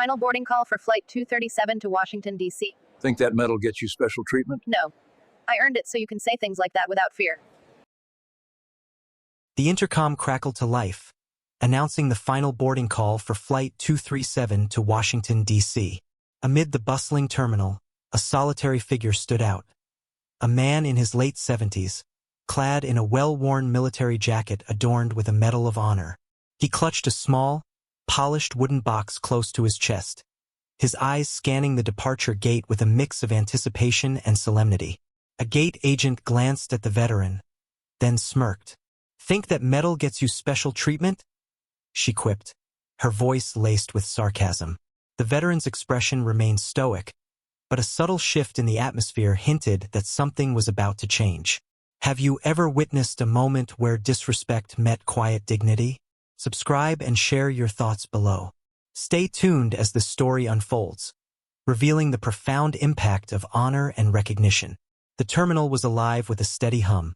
final boarding call for Flight 237 to Washington, D.C. Think that medal gets you special treatment? No. I earned it so you can say things like that without fear. The intercom crackled to life, announcing the final boarding call for Flight 237 to Washington, D.C. Amid the bustling terminal, a solitary figure stood out. A man in his late 70s, clad in a well-worn military jacket adorned with a Medal of Honor. He clutched a small, polished wooden box close to his chest, his eyes scanning the departure gate with a mix of anticipation and solemnity. A gate agent glanced at the veteran, then smirked. "Think that medal gets you special treatment?" she quipped, her voice laced with sarcasm. The veteran's expression remained stoic, but a subtle shift in the atmosphere hinted that something was about to change. Have you ever witnessed a moment where disrespect met quiet dignity? Subscribe and share your thoughts below. Stay tuned as the story unfolds, revealing the profound impact of honor and recognition. The terminal was alive with a steady hum.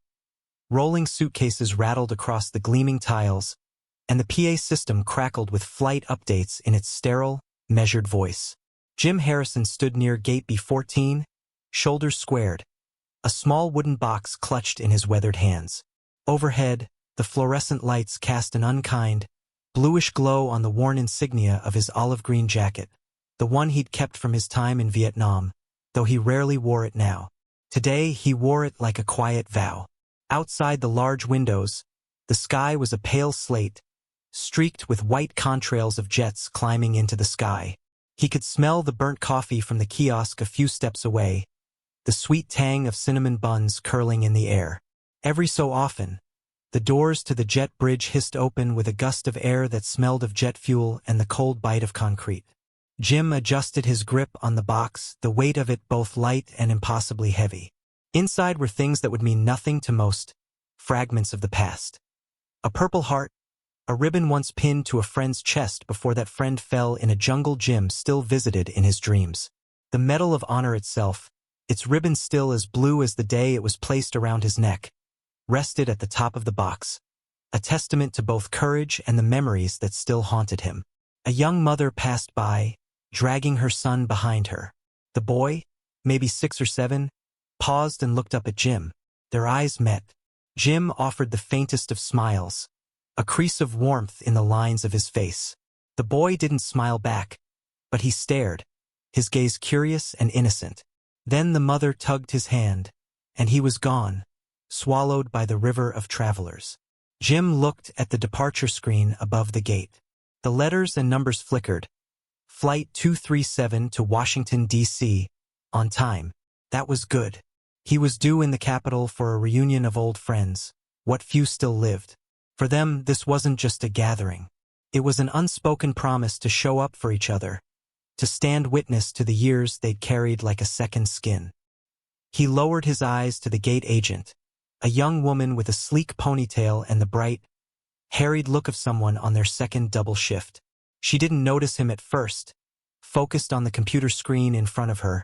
Rolling suitcases rattled across the gleaming tiles, and the PA system crackled with flight updates in its sterile, measured voice. Jim Harrison stood near gate B14, shoulders squared, a small wooden box clutched in his weathered hands. Overhead, the fluorescent lights cast an unkind, bluish glow on the worn insignia of his olive-green jacket, the one he'd kept from his time in Vietnam, though he rarely wore it now. Today, he wore it like a quiet vow. Outside the large windows, the sky was a pale slate, streaked with white contrails of jets climbing into the sky. He could smell the burnt coffee from the kiosk a few steps away, the sweet tang of cinnamon buns curling in the air. Every so often, the doors to the jet bridge hissed open with a gust of air that smelled of jet fuel and the cold bite of concrete. Jim adjusted his grip on the box, the weight of it both light and impossibly heavy. Inside were things that would mean nothing to most, fragments of the past. A purple heart, a ribbon once pinned to a friend's chest before that friend fell in a jungle Jim still visited in his dreams. The Medal of Honor itself, its ribbon still as blue as the day it was placed around his neck, rested at the top of the box, a testament to both courage and the memories that still haunted him. A young mother passed by, dragging her son behind her. The boy, maybe 6 or 7, paused and looked up at Jim. Their eyes met. Jim offered the faintest of smiles, a crease of warmth in the lines of his face. The boy didn't smile back, but he stared, his gaze curious and innocent. Then the mother tugged his hand, and he was gone, swallowed by the river of travelers. Jim looked at the departure screen above the gate. The letters and numbers flickered. Flight 237 to Washington, D.C., on time. That was good. He was due in the capital for a reunion of old friends, what few still lived. For them, this wasn't just a gathering. It was an unspoken promise to show up for each other, to stand witness to the years they'd carried like a second skin. He lowered his eyes to the gate agent, a young woman with a sleek ponytail and the bright, harried look of someone on their second double shift. She didn't notice him at first, focused on the computer screen in front of her,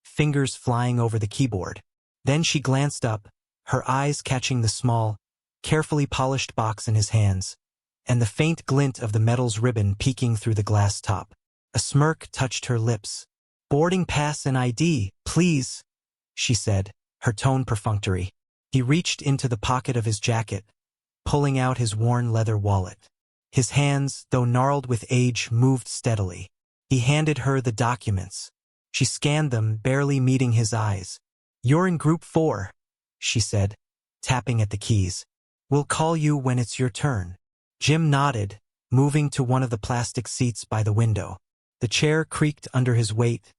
fingers flying over the keyboard. Then she glanced up, her eyes catching the small, carefully polished box in his hands, and the faint glint of the medal's ribbon peeking through the glass top. A smirk touched her lips. "Boarding pass and ID, please," she said, her tone perfunctory. He reached into the pocket of his jacket, pulling out his worn leather wallet. His hands, though gnarled with age, moved steadily. He handed her the documents. She scanned them, barely meeting his eyes. "You're in Group 4, she said, tapping at the keys. "We'll call you when it's your turn." Jim nodded, moving to one of the plastic seats by the window. The chair creaked under his weight,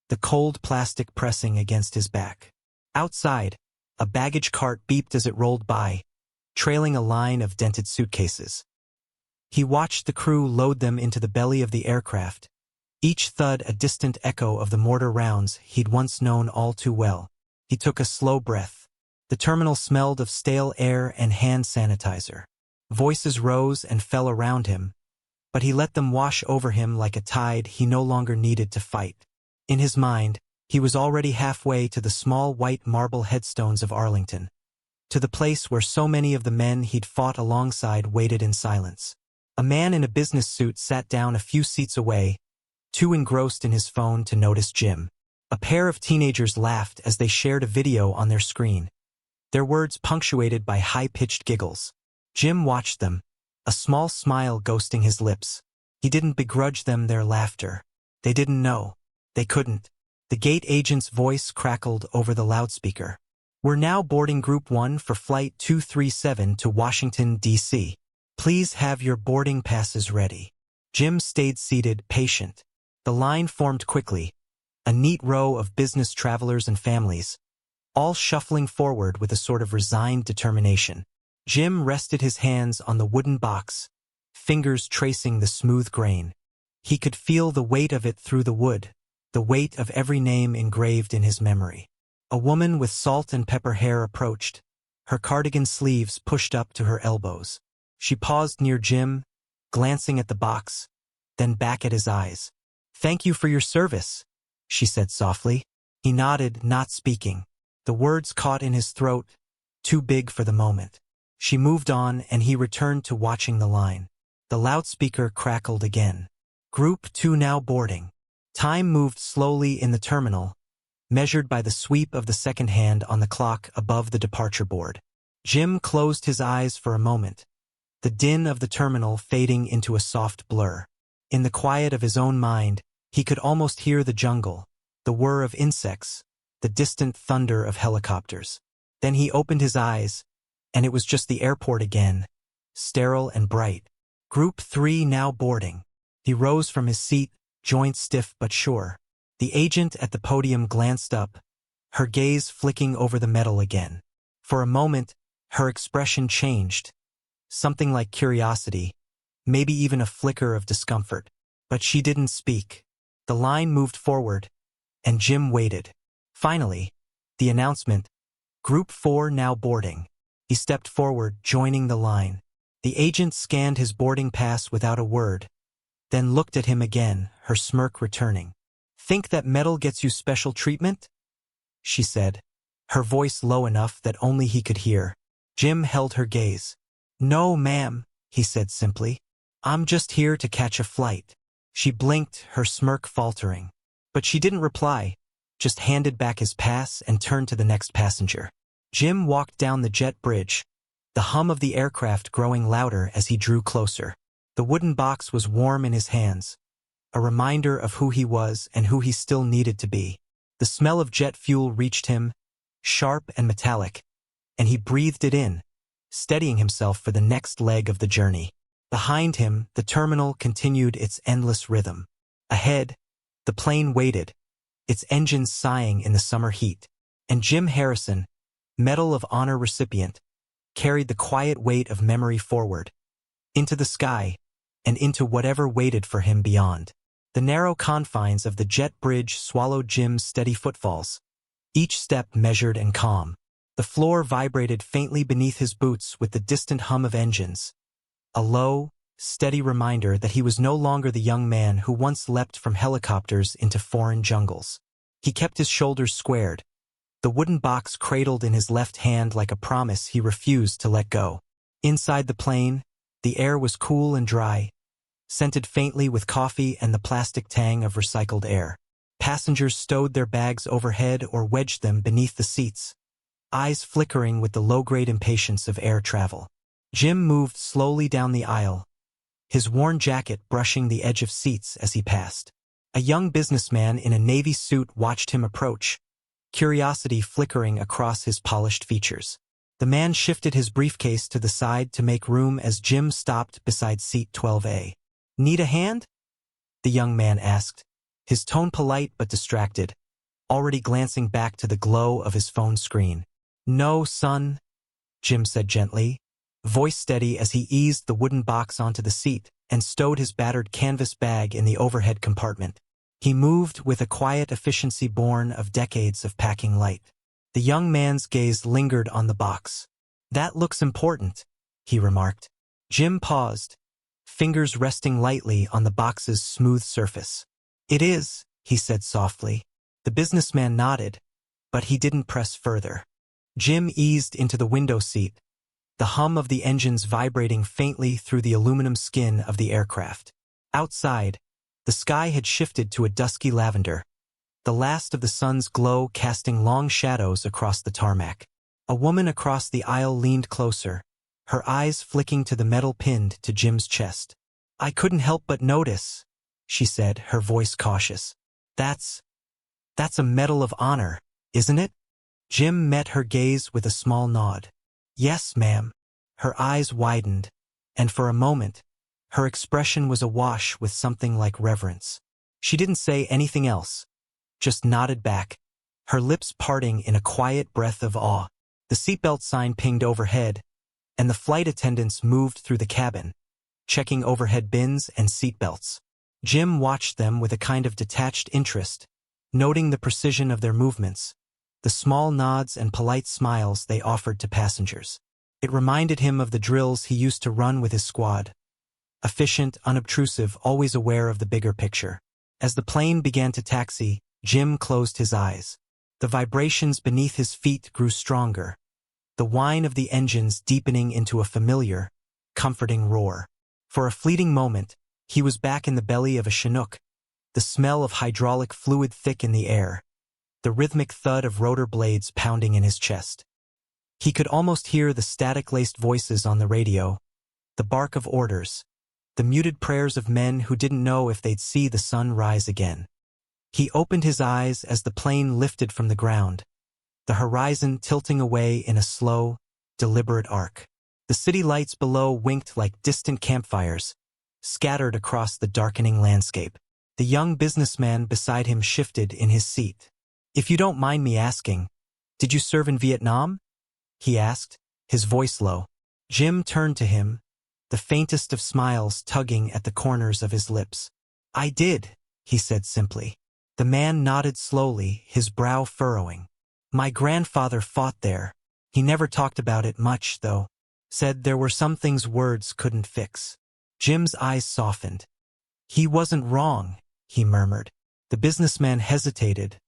the cold plastic pressing against his back. Outside, a baggage cart beeped as it rolled by, trailing a line of dented suitcases. He watched the crew load them into the belly of the aircraft, each thud a distant echo of the mortar rounds he'd once known all too well. He took a slow breath. The terminal smelled of stale air and hand sanitizer. Voices rose and fell around him, but he let them wash over him like a tide he no longer needed to fight. In his mind, he was already halfway to the small white marble headstones of Arlington, to the place where so many of the men he'd fought alongside waited in silence. A man in a business suit sat down a few seats away, too engrossed in his phone to notice Jim. A pair of teenagers laughed as they shared a video on their screen, their words punctuated by high-pitched giggles. Jim watched them, a small smile ghosting his lips. He didn't begrudge them their laughter. They didn't know. They couldn't. The gate agent's voice crackled over the loudspeaker. "We're now boarding Group 1 for Flight 237 to Washington, D.C. Please have your boarding passes ready." Jim stayed seated, patient. The line formed quickly, a neat row of business travelers and families, all shuffling forward with a sort of resigned determination. Jim rested his hands on the wooden box, fingers tracing the smooth grain. He could feel the weight of it through the wood, the weight of every name engraved in his memory. A woman with salt and pepper hair approached, her cardigan sleeves pushed up to her elbows. She paused near Jim, glancing at the box, then back at his eyes. "Thank you for your service," she said softly. He nodded, not speaking. The words caught in his throat, too big for the moment. She moved on, and he returned to watching the line. The loudspeaker crackled again. "Group 2 now boarding." Time moved slowly in the terminal, measured by the sweep of the second hand on the clock above the departure board. Jim closed his eyes for a moment, the din of the terminal fading into a soft blur. In the quiet of his own mind, he could almost hear the jungle, the whir of insects, the distant thunder of helicopters. Then he opened his eyes, and it was just the airport again, sterile and bright. Group 3 now boarding. He rose from his seat, joints stiff but sure. The agent at the podium glanced up, her gaze flicking over the metal again. For a moment, her expression changed, something like curiosity, maybe even a flicker of discomfort. But she didn't speak. The line moved forward, and Jim waited. Finally, the announcement, "Group 4 now boarding." He stepped forward, joining the line. The agent scanned his boarding pass without a word, then looked at him again, her smirk returning. "Think that metal gets you special treatment?" she said, her voice low enough that only he could hear. Jim held her gaze. "No, ma'am," he said simply. "I'm just here to catch a flight." She blinked, her smirk faltering. But she didn't reply, just handed back his pass and turned to the next passenger. Jim walked down the jet bridge, the hum of the aircraft growing louder as he drew closer. The wooden box was warm in his hands, a reminder of who he was and who he still needed to be. The smell of jet fuel reached him, sharp and metallic, and he breathed it in, steadying himself for the next leg of the journey. Behind him, the terminal continued its endless rhythm. Ahead, the plane waited, its engines sighing in the summer heat. And Jim Harrison, Medal of Honor recipient, carried the quiet weight of memory forward, into the sky, and into whatever waited for him beyond. The narrow confines of the jet bridge swallowed Jim's steady footfalls, each step measured and calm. The floor vibrated faintly beneath his boots with the distant hum of engines, a low, steady reminder that he was no longer the young man who once leapt from helicopters into foreign jungles. He kept his shoulders squared, the wooden box cradled in his left hand like a promise he refused to let go. Inside the plane, the air was cool and dry, scented faintly with coffee and the plastic tang of recycled air. Passengers stowed their bags overhead or wedged them beneath the seats, eyes flickering with the low-grade impatience of air travel. Jim moved slowly down the aisle, his worn jacket brushing the edge of seats as he passed. A young businessman in a navy suit watched him approach, curiosity flickering across his polished features. The man shifted his briefcase to the side to make room as Jim stopped beside seat 12A. "Need a hand?" the young man asked, his tone polite but distracted, already glancing back to the glow of his phone screen. "No, son," Jim said gently, voice steady as he eased the wooden box onto the seat and stowed his battered canvas bag in the overhead compartment. He moved with a quiet efficiency born of decades of packing light. The young man's gaze lingered on the box. "That looks important," he remarked. Jim paused, fingers resting lightly on the box's smooth surface. "It is," he said softly. The businessman nodded, but he didn't press further. Jim eased into the window seat, the hum of the engines vibrating faintly through the aluminum skin of the aircraft. Outside, The sky had shifted to a dusky lavender, the last of the sun's glow casting long shadows across the tarmac. A woman across the aisle leaned closer, her eyes flicking to the metal pinned to Jim's chest. "I couldn't help but notice," she said, her voice cautious. That's a Medal of Honor, isn't it?" Jim met her gaze with a small nod. "Yes, ma'am." Her eyes widened, and for a moment, her expression was awash with something like reverence. She didn't say anything else, just nodded back, her lips parting in a quiet breath of awe. The seatbelt sign pinged overhead, and the flight attendants moved through the cabin, checking overhead bins and seatbelts. Jim watched them with a kind of detached interest, noting the precision of their movements, the small nods and polite smiles they offered to passengers. It reminded him of the drills he used to run with his squad. Efficient, unobtrusive, always aware of the bigger picture. As the plane began to taxi, Jim closed his eyes. The vibrations beneath his feet grew stronger, the whine of the engines deepening into a familiar, comforting roar. For a fleeting moment, he was back in the belly of a Chinook, the smell of hydraulic fluid thick in the air, the rhythmic thud of rotor blades pounding in his chest. He could almost hear the static-laced voices on the radio, the bark of orders, the muted prayers of men who didn't know if they'd see the sun rise again. He opened his eyes as the plane lifted from the ground, the horizon tilting away in a slow, deliberate arc. The city lights below winked like distant campfires, scattered across the darkening landscape. The young businessman beside him shifted in his seat. "If you don't mind me asking, did you serve in Vietnam?" he asked, his voice low. Jim turned to him, the faintest of smiles tugging at the corners of his lips. "I did," he said simply. The man nodded slowly, his brow furrowing. "My grandfather fought there. He never talked about it much, though. Said there were some things words couldn't fix." Jim's eyes softened. "He wasn't wrong," he murmured. The businessman hesitated,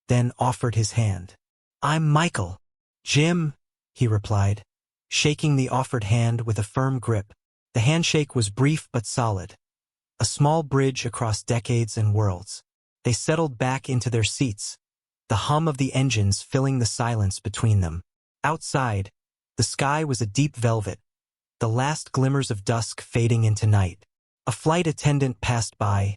then offered his hand. "I'm Michael." "Jim," he replied, shaking the offered hand with a firm grip. The handshake was brief but solid, a small bridge across decades and worlds. They settled back into their seats, the hum of the engines filling the silence between them. Outside, the sky was a deep velvet, the last glimmers of dusk fading into night. A flight attendant passed by,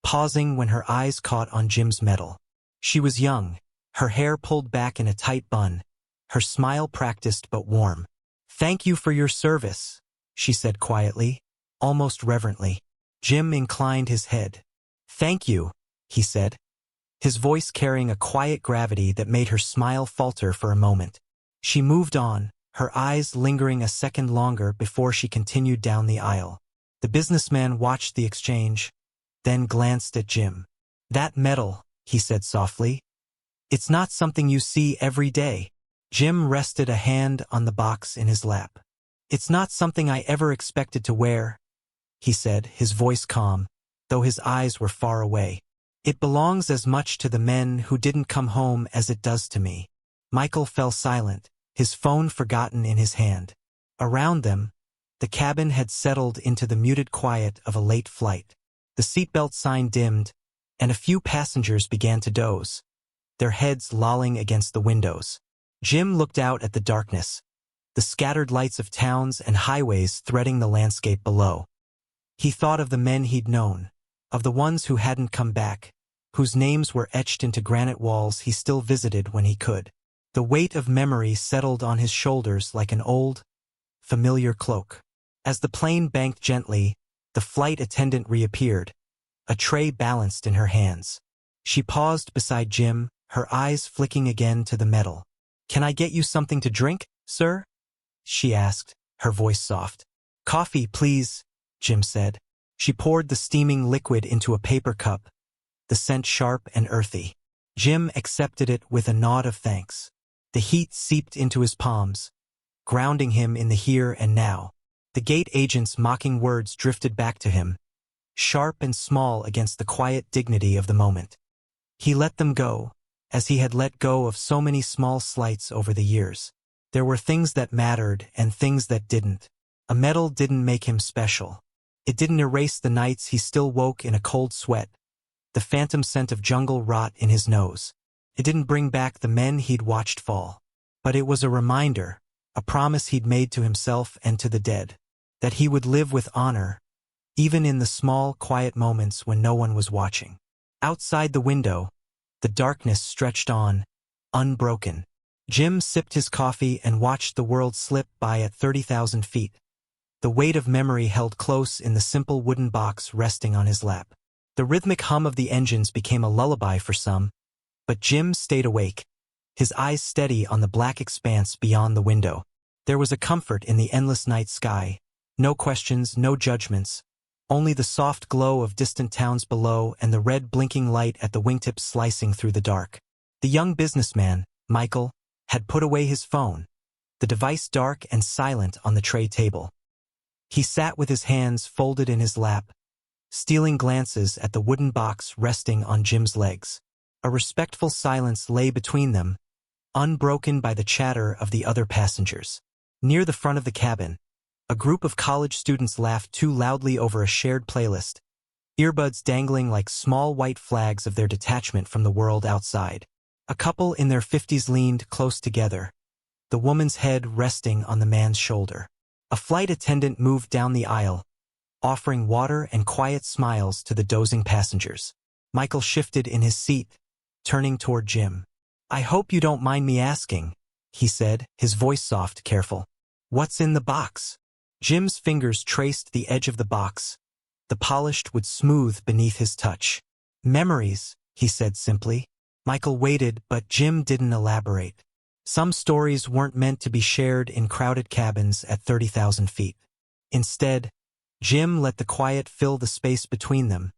pausing when her eyes caught on Jim's medal. She was young, her hair pulled back in a tight bun, her smile practiced but warm. "Thank you for your service," she said quietly, almost reverently. Jim inclined his head. "Thank you," he said, his voice carrying a quiet gravity that made her smile falter for a moment. She moved on, her eyes lingering a second longer before she continued down the aisle. The businessman watched the exchange, then glanced at Jim. "That medal," he said softly. "It's not something you see every day." Jim rested a hand on the box in his lap. "It's not something I ever expected to wear," he said, his voice calm, though his eyes were far away. "It belongs as much to the men who didn't come home as it does to me." Michael fell silent, his phone forgotten in his hand. Around them, the cabin had settled into the muted quiet of a late flight. The seatbelt sign dimmed, and a few passengers began to doze, their heads lolling against the windows. Jim looked out at the darkness, the scattered lights of towns and highways threading the landscape below. He thought of the men he'd known, of the ones who hadn't come back, whose names were etched into granite walls he still visited when he could. The weight of memory settled on his shoulders like an old, familiar cloak. As the plane banked gently, the flight attendant reappeared, a tray balanced in her hands. She paused beside Jim, her eyes flicking again to the medal. "Can I get you something to drink, sir?" she asked, her voice soft. "Coffee, please," Jim said. She poured the steaming liquid into a paper cup, the scent sharp and earthy. Jim accepted it with a nod of thanks. The heat seeped into his palms, grounding him in the here and now. The gate agent's mocking words drifted back to him, sharp and small against the quiet dignity of the moment. He let them go, as he had let go of so many small slights over the years. There were things that mattered and things that didn't. A medal didn't make him special. It didn't erase the nights he still woke in a cold sweat, the phantom scent of jungle rot in his nose. It didn't bring back the men he'd watched fall. But it was a reminder, a promise he'd made to himself and to the dead, that he would live with honor, even in the small, quiet moments when no one was watching. Outside the window, the darkness stretched on, unbroken. Jim sipped his coffee and watched the world slip by at 30,000 feet, the weight of memory held close in the simple wooden box resting on his lap. The rhythmic hum of the engines became a lullaby for some, but Jim stayed awake, his eyes steady on the black expanse beyond the window. There was a comfort in the endless night sky, no questions, no judgments, only the soft glow of distant towns below and the red blinking light at the wingtips slicing through the dark. The young businessman, Michael, had put away his phone, the device dark and silent on the tray table. He sat with his hands folded in his lap, stealing glances at the wooden box resting on Jim's legs. A respectful silence lay between them, unbroken by the chatter of the other passengers. Near the front of the cabin, a group of college students laughed too loudly over a shared playlist, earbuds dangling like small white flags of their detachment from the world outside. A couple in their 50s leaned close together, the woman's head resting on the man's shoulder. A flight attendant moved down the aisle, offering water and quiet smiles to the dozing passengers. Michael shifted in his seat, turning toward Jim. "I hope you don't mind me asking," he said, his voice soft, careful. "What's in the box?" Jim's fingers traced the edge of the box, the polished wood smooth beneath his touch. "Memories," he said simply. Michael waited, but Jim didn't elaborate. Some stories weren't meant to be shared in crowded cabins at 30,000 feet. Instead, Jim let the quiet fill the space between them,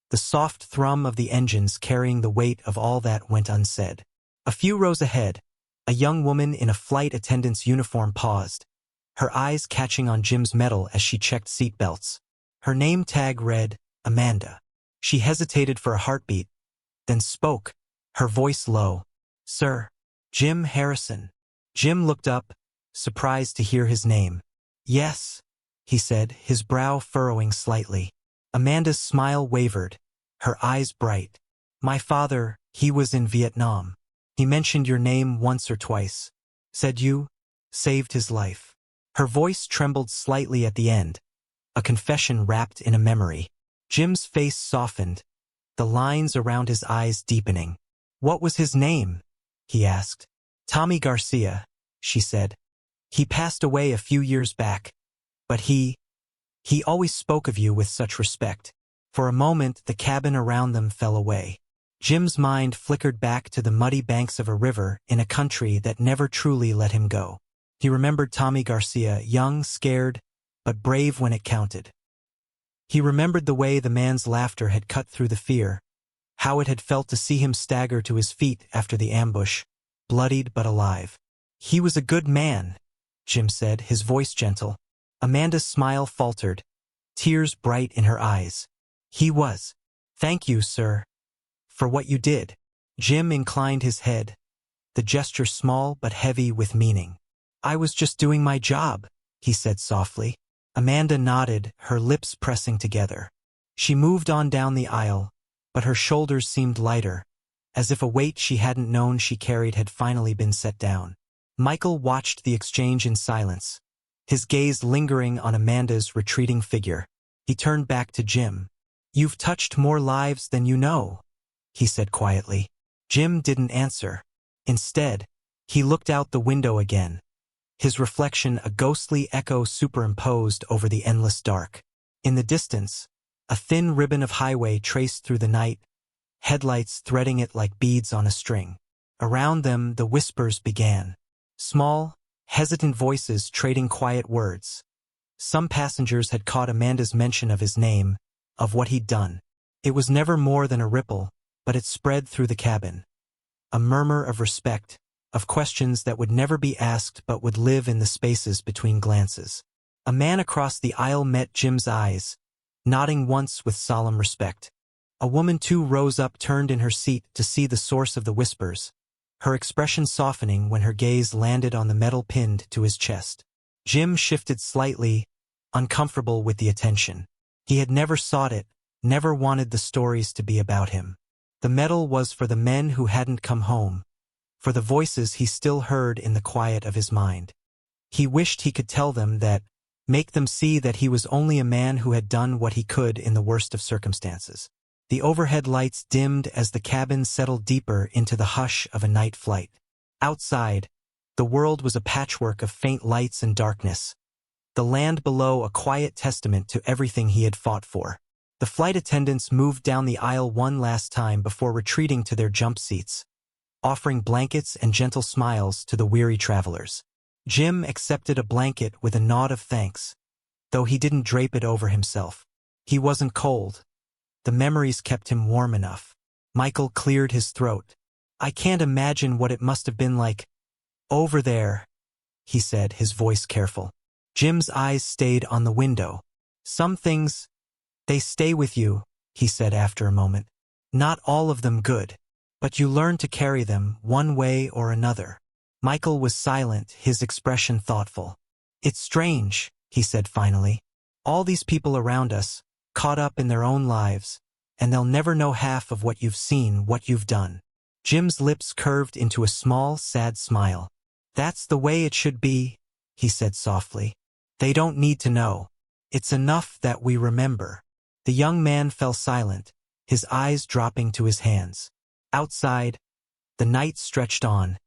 the soft thrum of the engines carrying the weight of all that went unsaid. A few rows ahead, a young woman in a flight attendant's uniform paused, her eyes catching on Jim's medal as she checked seat belts. Her name tag read, Amanda. She hesitated for a heartbeat, then spoke, her voice low. "Sir, Jim Harrison." Jim looked up, surprised to hear his name. "Yes," he said, his brow furrowing slightly. Amanda's smile wavered, her eyes bright. "My father, he was in Vietnam. He mentioned your name once or twice. Said you saved his life." Her voice trembled slightly at the end, a confession wrapped in a memory. Jim's face softened, the lines around his eyes deepening. "What was his name?" he asked. "Tommy Garcia," she said. "He passed away a few years back, but he always spoke of you with such respect." For a moment, the cabin around them fell away. Jim's mind flickered back to the muddy banks of a river in a country that never truly let him go. He remembered Tommy Garcia, young, scared, but brave when it counted. He remembered the way the man's laughter had cut through the fear, how it had felt to see him stagger to his feet after the ambush, bloodied but alive. "He was a good man," Jim said, his voice gentle. Amanda's smile faltered, tears bright in her eyes. "He was. Thank you, sir, for what you did." Jim inclined his head, the gesture small but heavy with meaning. "I was just doing my job," he said softly. Amanda nodded, her lips pressing together. She moved on down the aisle, but her shoulders seemed lighter, as if a weight she hadn't known she carried had finally been set down. Michael watched the exchange in silence, his gaze lingering on Amanda's retreating figure. He turned back to Jim. "You've touched more lives than you know," he said quietly. Jim didn't answer. Instead, he looked out the window again, his reflection a ghostly echo superimposed over the endless dark. In the distance, a thin ribbon of highway traced through the night, headlights threading it like beads on a string. Around them, the whispers began. Small, hesitant voices trading quiet words. Some passengers had caught Amanda's mention of his name, of what he'd done. It was never more than a ripple, but it spread through the cabin. A murmur of respect, of questions that would never be asked but would live in the spaces between glances. A man across the aisle met Jim's eyes, nodding once with solemn respect. A woman too rose up, turned in her seat to see the source of the whispers, her expression softening when her gaze landed on the medal pinned to his chest. Jim shifted slightly, uncomfortable with the attention. He had never sought it, never wanted the stories to be about him. The medal was for the men who hadn't come home, for the voices he still heard in the quiet of his mind. He wished he could tell them that, make them see that he was only a man who had done what he could in the worst of circumstances. The overhead lights dimmed as the cabin settled deeper into the hush of a night flight. Outside, the world was a patchwork of faint lights and darkness, the land below a quiet testament to everything he had fought for. The flight attendants moved down the aisle one last time before retreating to their jump seats, offering blankets and gentle smiles to the weary travelers. Jim accepted a blanket with a nod of thanks, though he didn't drape it over himself. He wasn't cold. The memories kept him warm enough. Michael cleared his throat. "I can't imagine what it must have been like over there," he said, his voice careful. Jim's eyes stayed on the window. "Some things, they stay with you," he said after a moment. "Not all of them good, but you learn to carry them one way or another." Michael was silent, his expression thoughtful. "It's strange," he said finally. "All these people around us, caught up in their own lives, and they'll never know half of what you've seen, what you've done." Jim's lips curved into a small, sad smile. "That's the way it should be," he said softly. "They don't need to know. It's enough that we remember." The young man fell silent, his eyes dropping to his hands. Outside, the night stretched on,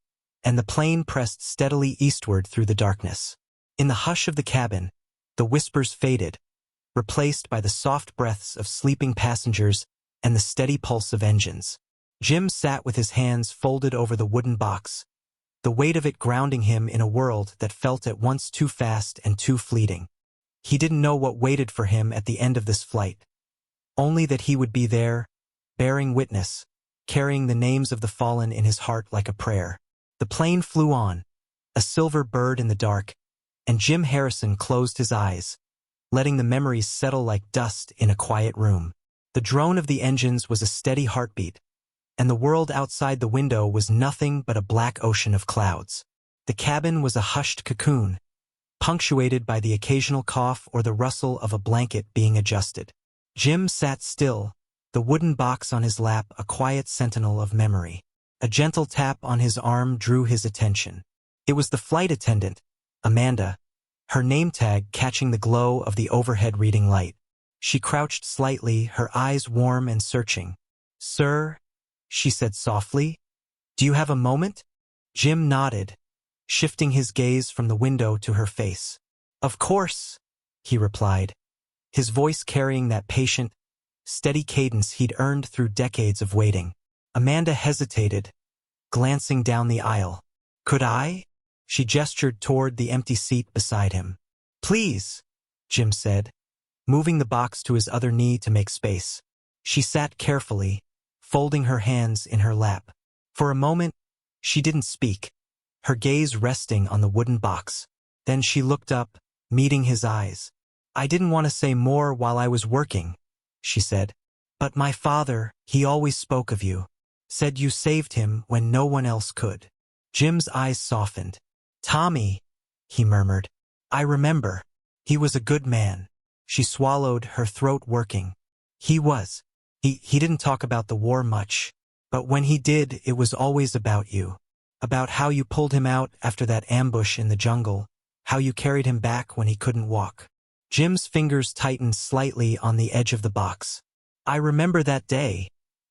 and the plane pressed steadily eastward through the darkness. In the hush of the cabin, the whispers faded, replaced by the soft breaths of sleeping passengers and the steady pulse of engines. Jim sat with his hands folded over the wooden box, the weight of it grounding him in a world that felt at once too fast and too fleeting. He didn't know what waited for him at the end of this flight, only that he would be there, bearing witness, carrying the names of the fallen in his heart like a prayer. The plane flew on, a silver bird in the dark, and Jim Harrison closed his eyes, letting the memories settle like dust in a quiet room. The drone of the engines was a steady heartbeat, and the world outside the window was nothing but a black ocean of clouds. The cabin was a hushed cocoon, punctuated by the occasional cough or the rustle of a blanket being adjusted. Jim sat still, the wooden box on his lap a quiet sentinel of memory. A gentle tap on his arm drew his attention. It was the flight attendant, Amanda, her name tag catching the glow of the overhead reading light. She crouched slightly, her eyes warm and searching. "Sir," she said softly, "do you have a moment?" Jim nodded, shifting his gaze from the window to her face. "Of course," he replied, his voice carrying that patient, steady cadence he'd earned through decades of waiting. Amanda hesitated, glancing down the aisle. "Could I?" She gestured toward the empty seat beside him. "Please," Jim said, moving the box to his other knee to make space. She sat carefully, folding her hands in her lap. For a moment, she didn't speak, her gaze resting on the wooden box. Then she looked up, meeting his eyes. "I didn't want to say more while I was working," she said. "But my father, he always spoke of you. Said you saved him when no one else could." Jim's eyes softened. "Tommy," he murmured. "I remember. He was a good man." She swallowed, her throat working. "He was. He didn't talk about the war much, but when he did, it was always about you. About how you pulled him out after that ambush in the jungle, how you carried him back when he couldn't walk." Jim's fingers tightened slightly on the edge of the box. "I remember that day,"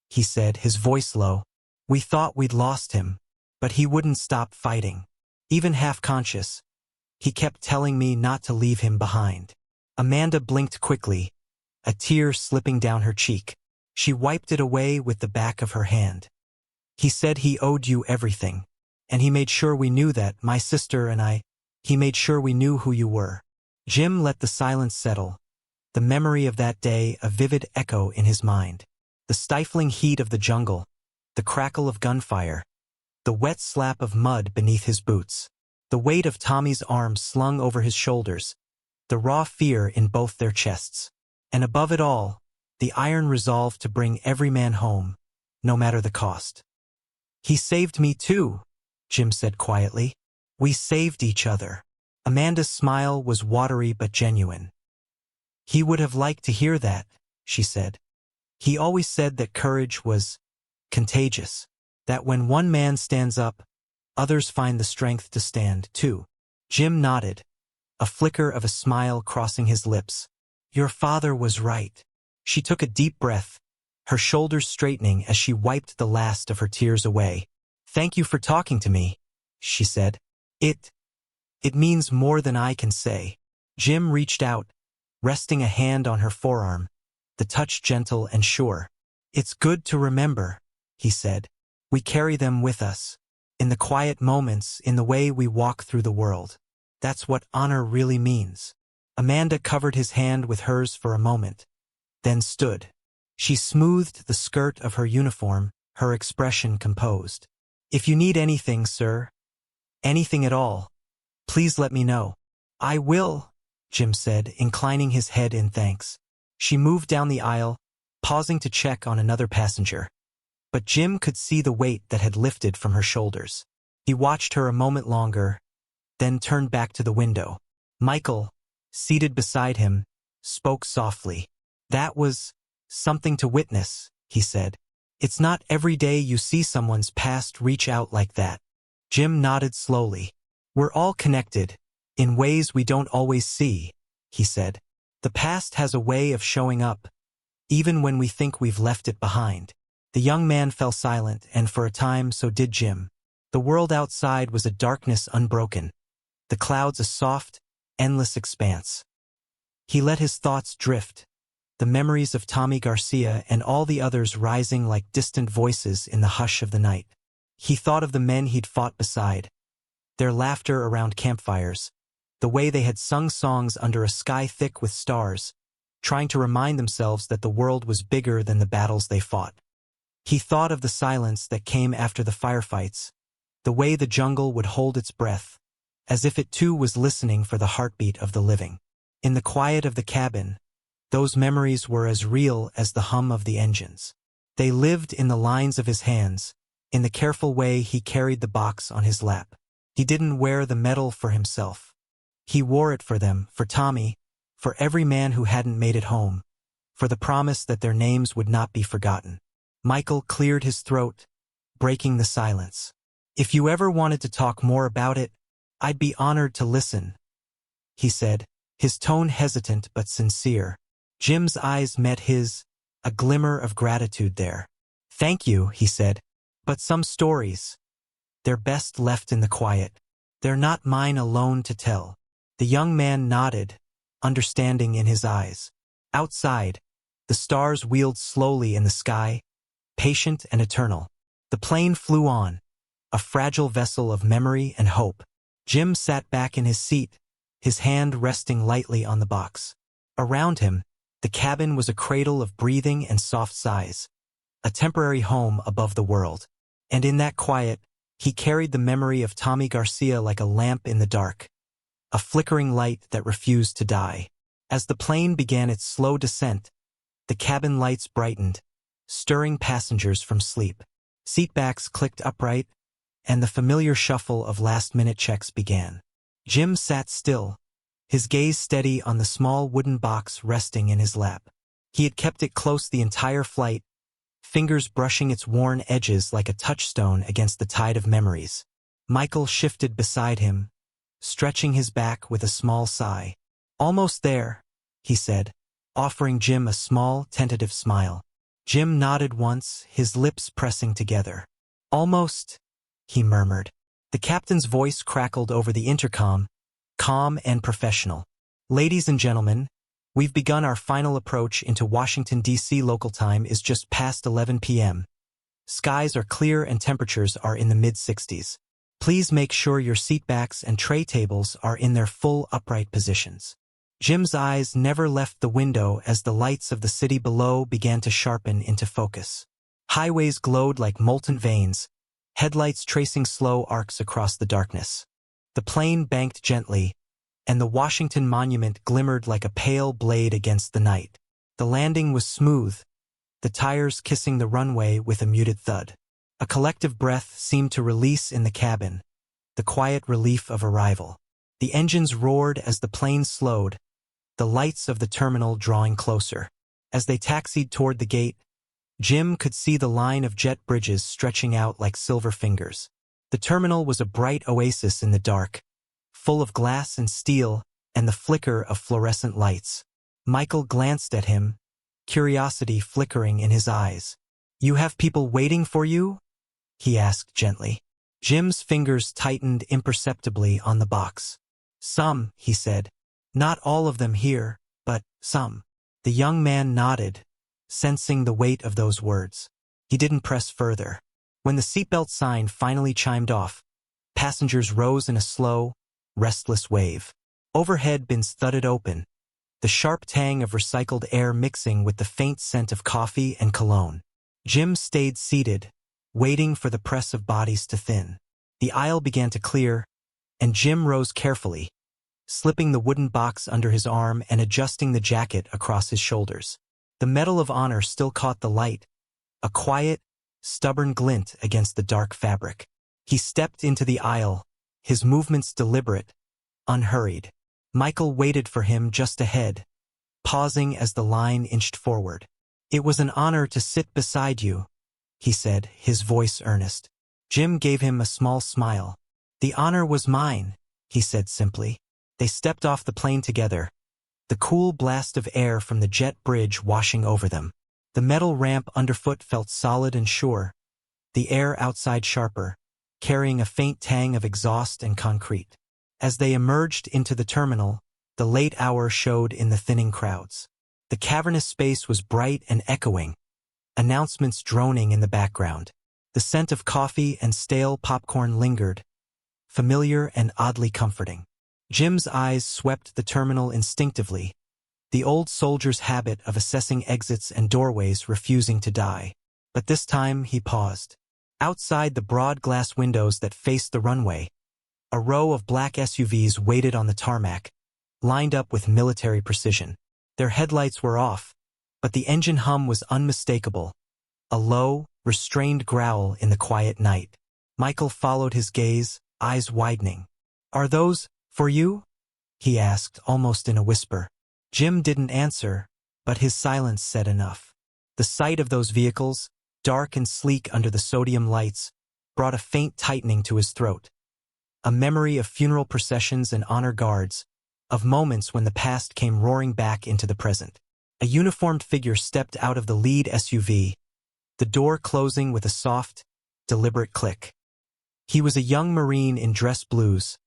he said, his voice low. "We thought we'd lost him, but he wouldn't stop fighting. Even half-conscious, he kept telling me not to leave him behind." Amanda blinked quickly, a tear slipping down her cheek. She wiped it away with the back of her hand. "He said he owed you everything, and he made sure we knew that, my sister and I. He made sure we knew who you were." Jim let the silence settle, the memory of that day a vivid echo in his mind. The stifling heat of the jungle, the crackle of gunfire, the wet slap of mud beneath his boots, the weight of Tommy's arms slung over his shoulders, the raw fear in both their chests. And above it all, the iron resolve to bring every man home, no matter the cost. "He saved me too," Jim said quietly. "We saved each other." Amanda's smile was watery but genuine. He would have liked to hear that, she said. He always said that courage was contagious, that when one man stands up, others find the strength to stand, too. Jim nodded, a flicker of a smile crossing his lips. Your father was right. She took a deep breath, her shoulders straightening as she wiped the last of her tears away. Thank you for talking to me, she said. It means more than I can say. Jim reached out, resting a hand on her forearm, the touch gentle and sure. It's good to remember, he said. We carry them with us, in the quiet moments, in the way we walk through the world. That's what honor really means. Amanda covered his hand with hers for a moment, then stood. She smoothed the skirt of her uniform, her expression composed. If you need anything, sir, anything at all, please let me know. I will, Jim said, inclining his head in thanks. She moved down the aisle, pausing to check on another passenger. But Jim could see the weight that had lifted from her shoulders. He watched her a moment longer, then turned back to the window. Michael, seated beside him, spoke softly. That was something to witness, he said. It's not every day you see someone's past reach out like that. Jim nodded slowly. We're all connected, in ways we don't always see, he said. The past has a way of showing up, even when we think we've left it behind. The young man fell silent, and for a time so did Jim. The world outside was a darkness unbroken, the clouds a soft, endless expanse. He let his thoughts drift, the memories of Tommy Garcia and all the others rising like distant voices in the hush of the night. He thought of the men he'd fought beside, their laughter around campfires, the way they had sung songs under a sky thick with stars, trying to remind themselves that the world was bigger than the battles they fought. He thought of the silence that came after the firefights, the way the jungle would hold its breath, as if it too was listening for the heartbeat of the living. In the quiet of the cabin, those memories were as real as the hum of the engines. They lived in the lines of his hands, in the careful way he carried the box on his lap. He didn't wear the medal for himself. He wore it for them, for Tommy, for every man who hadn't made it home, for the promise that their names would not be forgotten. Michael cleared his throat, breaking the silence. If you ever wanted to talk more about it, I'd be honored to listen, he said, his tone hesitant but sincere. Jim's eyes met his, a glimmer of gratitude there. Thank you, he said, but some stories, they're best left in the quiet. They're not mine alone to tell. The young man nodded, understanding in his eyes. Outside, the stars wheeled slowly in the sky, patient and eternal. The plane flew on, a fragile vessel of memory and hope. Jim sat back in his seat, his hand resting lightly on the box. Around him, the cabin was a cradle of breathing and soft sighs, a temporary home above the world. And in that quiet, he carried the memory of Tommy Garcia like a lamp in the dark, a flickering light that refused to die. As the plane began its slow descent, the cabin lights brightened, stirring passengers from sleep. Seatbacks clicked upright, and the familiar shuffle of last-minute checks began. Jim sat still, his gaze steady on the small wooden box resting in his lap. He had kept it close the entire flight, fingers brushing its worn edges like a touchstone against the tide of memories. Michael shifted beside him, stretching his back with a small sigh. Almost there, he said, offering Jim a small, tentative smile. Jim nodded once, his lips pressing together. Almost, he murmured. The captain's voice crackled over the intercom, calm and professional. Ladies and gentlemen, we've begun our final approach into Washington, D.C. Local time is just past 11 p.m. Skies are clear and temperatures are in the mid-60s. Please make sure your seatbacks and tray tables are in their full upright positions. Jim's eyes never left the window as the lights of the city below began to sharpen into focus. Highways glowed like molten veins, headlights tracing slow arcs across the darkness. The plane banked gently, and the Washington Monument glimmered like a pale blade against the night. The landing was smooth, the tires kissing the runway with a muted thud. A collective breath seemed to release in the cabin, the quiet relief of arrival. The engines roared as the plane slowed, the lights of the terminal drawing closer. As they taxied toward the gate, Jim could see the line of jet bridges stretching out like silver fingers. The terminal was a bright oasis in the dark, full of glass and steel and the flicker of fluorescent lights. Michael glanced at him, curiosity flickering in his eyes. "You have people waiting for you?" he asked gently. Jim's fingers tightened imperceptibly on the box. "Some," he said. "Not all of them here, but some." The young man nodded, sensing the weight of those words. He didn't press further. When the seatbelt sign finally chimed off, passengers rose in a slow, restless wave. Overhead bins thudded open, the sharp tang of recycled air mixing with the faint scent of coffee and cologne. Jim stayed seated, waiting for the press of bodies to thin. The aisle began to clear, and Jim rose carefully, slipping the wooden box under his arm and adjusting the jacket across his shoulders. The Medal of Honor still caught the light, a quiet, stubborn glint against the dark fabric. He stepped into the aisle, his movements deliberate, unhurried. Michael waited for him just ahead, pausing as the line inched forward. "It was an honor to sit beside you," he said, his voice earnest. Jim gave him a small smile. "The honor was mine," he said simply. They stepped off the plane together, the cool blast of air from the jet bridge washing over them. The metal ramp underfoot felt solid and sure, the air outside sharper, carrying a faint tang of exhaust and concrete. As they emerged into the terminal, the late hour showed in the thinning crowds. The cavernous space was bright and echoing, announcements droning in the background. The scent of coffee and stale popcorn lingered, familiar and oddly comforting. Jim's eyes swept the terminal instinctively, the old soldier's habit of assessing exits and doorways refusing to die. But this time he paused. Outside the broad glass windows that faced the runway, a row of black SUVs waited on the tarmac, lined up with military precision. Their headlights were off, but the engine hum was unmistakable, a low, restrained growl in the quiet night. Michael followed his gaze, eyes widening. "Are those for you?" he asked, almost in a whisper. Jim didn't answer, but his silence said enough. The sight of those vehicles, dark and sleek under the sodium lights, brought a faint tightening to his throat. A memory of funeral processions and honor guards, of moments when the past came roaring back into the present. A uniformed figure stepped out of the lead SUV, the door closing with a soft, deliberate click. He was a young Marine in dress blues,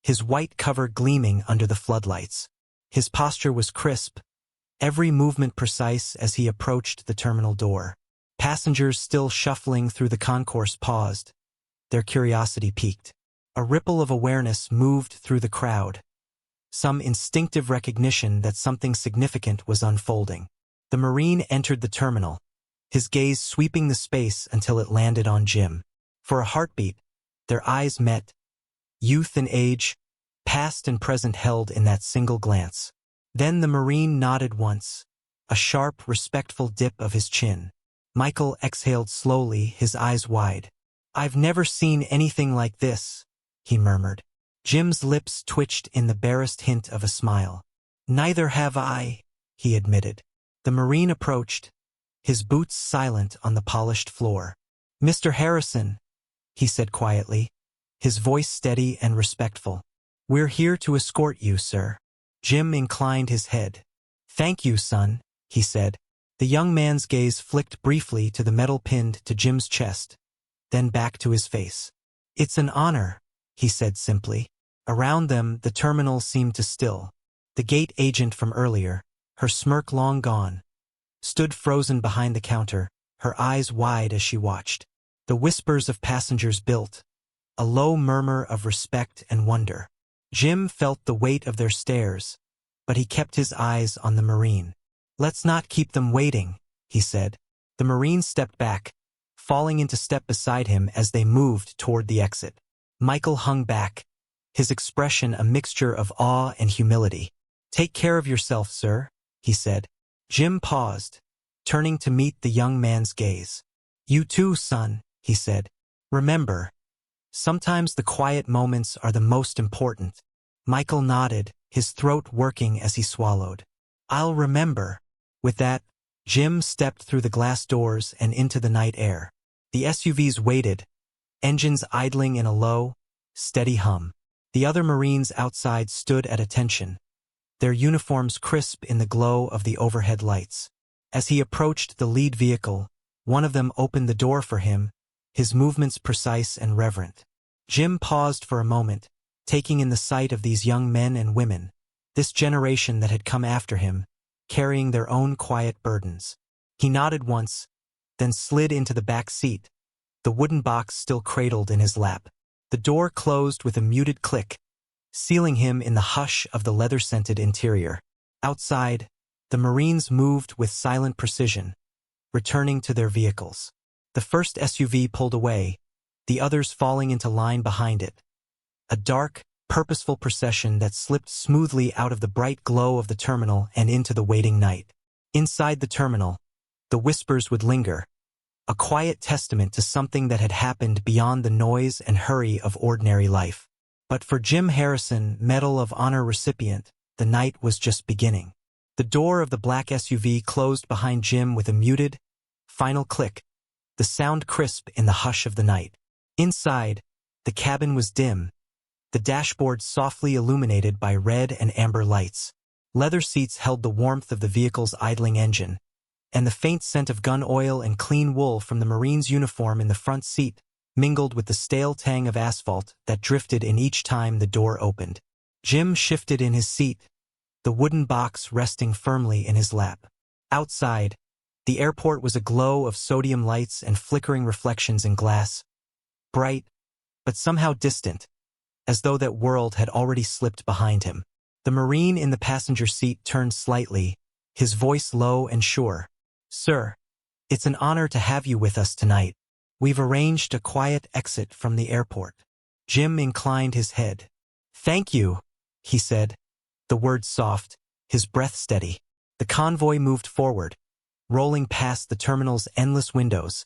his white cover gleaming under the floodlights. His posture was crisp, every movement precise as he approached the terminal door. Passengers still shuffling through the concourse paused, their curiosity piqued. A ripple of awareness moved through the crowd, some instinctive recognition that something significant was unfolding. The Marine entered the terminal, his gaze sweeping the space until it landed on Jim. For a heartbeat, their eyes met, youth and age, past and present held in that single glance. Then the Marine nodded once, a sharp, respectful dip of his chin. Michael exhaled slowly, his eyes wide. "I've never seen anything like this," he murmured. Jim's lips twitched in the barest hint of a smile. "Neither have I," he admitted. The Marine approached, his boots silent on the polished floor. "Mr. Harrison," he said quietly, his voice steady and respectful. "We're here to escort you, sir." Jim inclined his head. "Thank you, son," he said. The young man's gaze flicked briefly to the medal pinned to Jim's chest, then back to his face. "It's an honor," he said simply. Around them, the terminal seemed to still. The gate agent from earlier, her smirk long gone, stood frozen behind the counter, her eyes wide as she watched. The whispers of passengers built, a low murmur of respect and wonder. Jim felt the weight of their stares, but he kept his eyes on the Marine. "Let's not keep them waiting," he said. The Marine stepped back, falling into step beside him as they moved toward the exit. Michael hung back, his expression a mixture of awe and humility. "Take care of yourself, sir," he said. Jim paused, turning to meet the young man's gaze. "You too, son," he said. "Remember, sometimes the quiet moments are the most important." Michael nodded, his throat working as he swallowed. "I'll remember." With that, Jim stepped through the glass doors and into the night air. The SUVs waited, engines idling in a low, steady hum. The other Marines outside stood at attention, their uniforms crisp in the glow of the overhead lights. As he approached the lead vehicle, one of them opened the door for him, his movements precise and reverent. Jim paused for a moment, taking in the sight of these young men and women, this generation that had come after him, carrying their own quiet burdens. He nodded once, then slid into the back seat, the wooden box still cradled in his lap. The door closed with a muted click, sealing him in the hush of the leather-scented interior. Outside, the Marines moved with silent precision, returning to their vehicles. The first SUV pulled away, the others falling into line behind it. A dark, purposeful procession that slipped smoothly out of the bright glow of the terminal and into the waiting night. Inside the terminal, the whispers would linger, a quiet testament to something that had happened beyond the noise and hurry of ordinary life. But for Jim Harrison, Medal of Honor recipient, the night was just beginning. The door of the black SUV closed behind Jim with a muted, final click, the sound crisp in the hush of the night. Inside, the cabin was dim, the dashboard softly illuminated by red and amber lights. Leather seats held the warmth of the vehicle's idling engine, and the faint scent of gun oil and clean wool from the Marine's uniform in the front seat mingled with the stale tang of asphalt that drifted in each time the door opened. Jim shifted in his seat, the wooden box resting firmly in his lap. Outside, the airport was aglow of sodium lights and flickering reflections in glass, bright, but somehow distant, as though that world had already slipped behind him. The Marine in the passenger seat turned slightly, his voice low and sure. "Sir, it's an honor to have you with us tonight. We've arranged a quiet exit from the airport." Jim inclined his head. "Thank you," he said, the words soft, his breath steady. The convoy moved forward, rolling past the terminal's endless windows,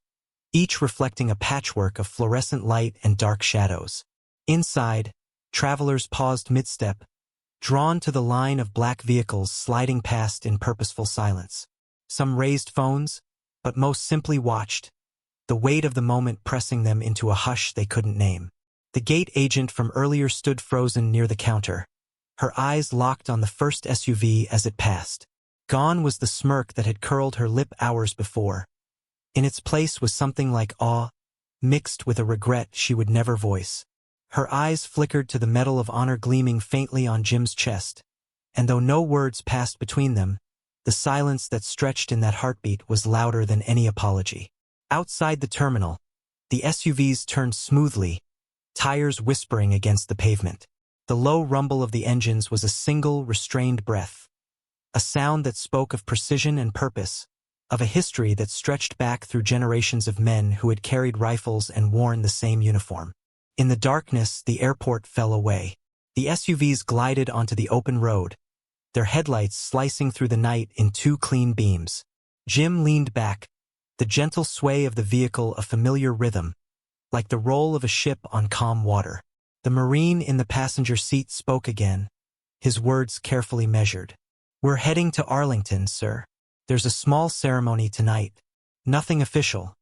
each reflecting a patchwork of fluorescent light and dark shadows. Inside, travelers paused mid-step, drawn to the line of black vehicles sliding past in purposeful silence. Some raised phones, but most simply watched, the weight of the moment pressing them into a hush they couldn't name. The gate agent from earlier stood frozen near the counter, her eyes locked on the first SUV as it passed. Gone was the smirk that had curled her lip hours before. In its place was something like awe, mixed with a regret she would never voice. Her eyes flickered to the Medal of Honor gleaming faintly on Jim's chest, and though no words passed between them, the silence that stretched in that heartbeat was louder than any apology. Outside the terminal, the SUVs turned smoothly, tires whispering against the pavement. The low rumble of the engines was a single, restrained breath, a sound that spoke of precision and purpose, of a history that stretched back through generations of men who had carried rifles and worn the same uniform. In the darkness, the airport fell away. The SUVs glided onto the open road, their headlights slicing through the night in two clean beams. Jim leaned back, the gentle sway of the vehicle a familiar rhythm, like the roll of a ship on calm water. The Marine in the passenger seat spoke again, his words carefully measured. "We're heading to Arlington, sir. There's a small ceremony tonight. Nothing official.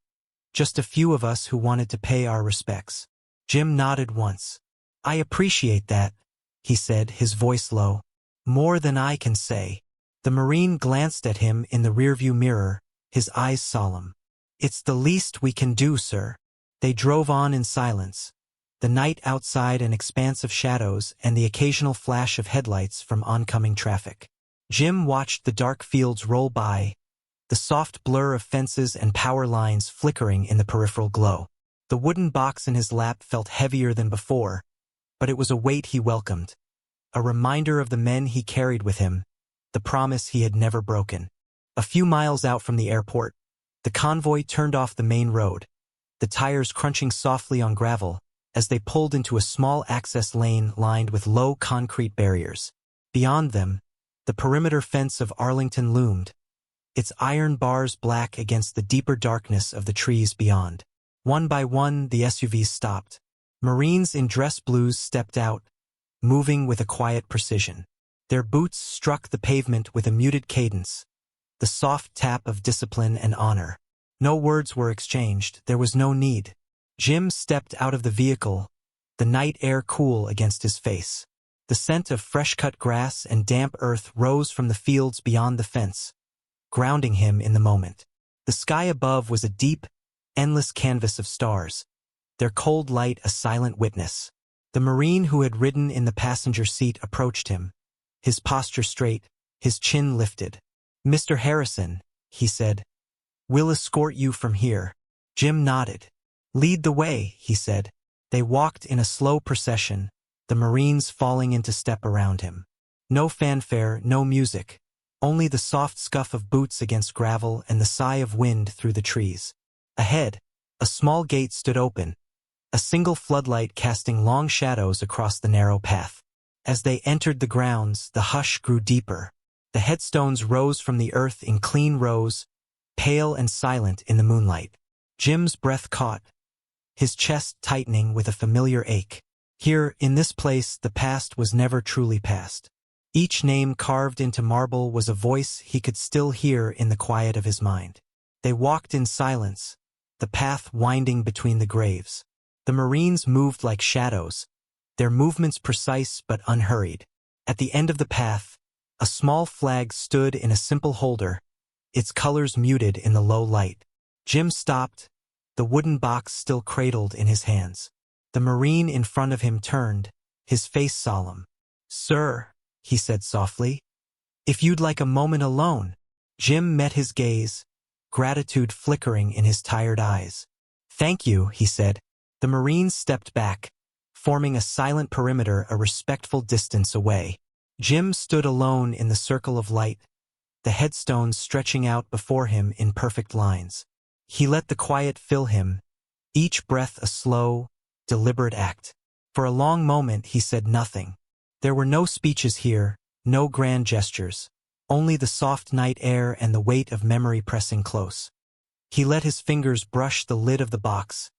Just a few of us who wanted to pay our respects." Jim nodded once. "I appreciate that," he said, his voice low. "More than I can say." The Marine glanced at him in the rearview mirror, his eyes solemn. "It's the least we can do, sir." They drove on in silence, the night outside an expanse of shadows and the occasional flash of headlights from oncoming traffic. Jim watched the dark fields roll by, the soft blur of fences and power lines flickering in the peripheral glow. The wooden box in his lap felt heavier than before, but it was a weight he welcomed, a reminder of the men he carried with him, the promise he had never broken. A few miles out from the airport, the convoy turned off the main road, the tires crunching softly on gravel as they pulled into a small access lane lined with low concrete barriers. Beyond them, the perimeter fence of Arlington loomed, its iron bars black against the deeper darkness of the trees beyond. One by one, the SUVs stopped. Marines in dress blues stepped out, moving with a quiet precision. Their boots struck the pavement with a muted cadence, the soft tap of discipline and honor. No words were exchanged, there was no need. Jim stepped out of the vehicle, the night air cool against his face. The scent of fresh-cut grass and damp earth rose from the fields beyond the fence, grounding him in the moment. The sky above was a deep, endless canvas of stars, their cold light a silent witness. The Marine who had ridden in the passenger seat approached him, his posture straight, his chin lifted. "Mr. Harrison," he said, "we'll escort you from here." Jim nodded. "Lead the way," he said. They walked in a slow procession, the Marines falling into step around him. No fanfare, no music, only the soft scuff of boots against gravel and the sigh of wind through the trees. Ahead, a small gate stood open, a single floodlight casting long shadows across the narrow path. As they entered the grounds, the hush grew deeper. The headstones rose from the earth in clean rows, pale and silent in the moonlight. Jim's breath caught, his chest tightening with a familiar ache. Here, in this place, the past was never truly past. Each name carved into marble was a voice he could still hear in the quiet of his mind. They walked in silence, the path winding between the graves. The Marines moved like shadows, their movements precise but unhurried. At the end of the path, a small flag stood in a simple holder, its colors muted in the low light. Jim stopped, the wooden box still cradled in his hands. The Marine in front of him turned, his face solemn. "Sir," he said softly, "if you'd like a moment alone." Jim met his gaze, gratitude flickering in his tired eyes. "Thank you," he said. The Marines stepped back, forming a silent perimeter a respectful distance away. Jim stood alone in the circle of light, the headstones stretching out before him in perfect lines. He let the quiet fill him, each breath a slow, deliberate act. For a long moment he said nothing. There were no speeches here, no grand gestures, only the soft night air and the weight of memory pressing close. He let his fingers brush the lid of the box,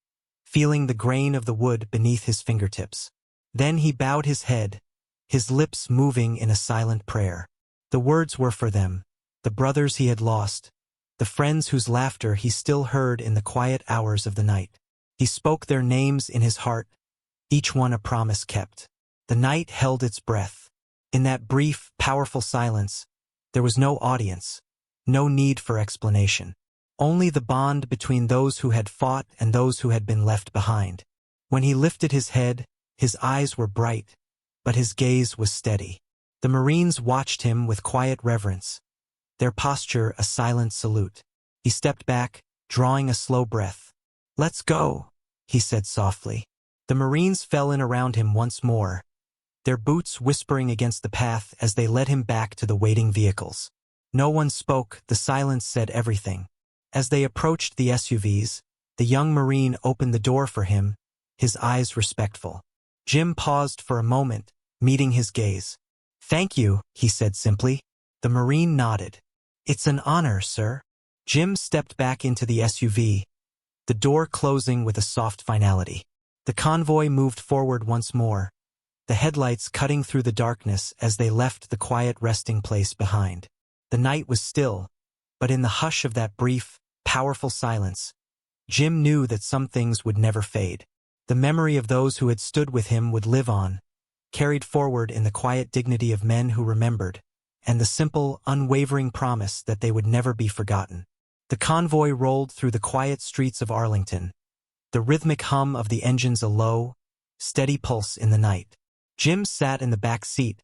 feeling the grain of the wood beneath his fingertips. Then he bowed his head, his lips moving in a silent prayer. The words were for them, the brothers he had lost, the friends whose laughter he still heard in the quiet hours of the night. He spoke their names in his heart, each one a promise kept. The night held its breath. In that brief, powerful silence, there was no audience, no need for explanation. Only the bond between those who had fought and those who had been left behind. When he lifted his head, his eyes were bright, but his gaze was steady. The Marines watched him with quiet reverence, their posture a silent salute. He stepped back, drawing a slow breath. "Let's go," he said softly. The Marines fell in around him once more, their boots whispering against the path as they led him back to the waiting vehicles. No one spoke, the silence said everything. As they approached the SUVs, the young Marine opened the door for him, his eyes respectful. Jim paused for a moment, meeting his gaze. "Thank you," he said simply. The Marine nodded. "It's an honor, sir." Jim stepped back into the SUV, the door closing with a soft finality. The convoy moved forward once more, the headlights cutting through the darkness as they left the quiet resting place behind. The night was still, but in the hush of that brief, powerful silence, Jim knew that some things would never fade. The memory of those who had stood with him would live on, carried forward in the quiet dignity of men who remembered, and the simple, unwavering promise that they would never be forgotten. The convoy rolled through the quiet streets of Arlington, the rhythmic hum of the engines a low, steady pulse in the night. Jim sat in the back seat,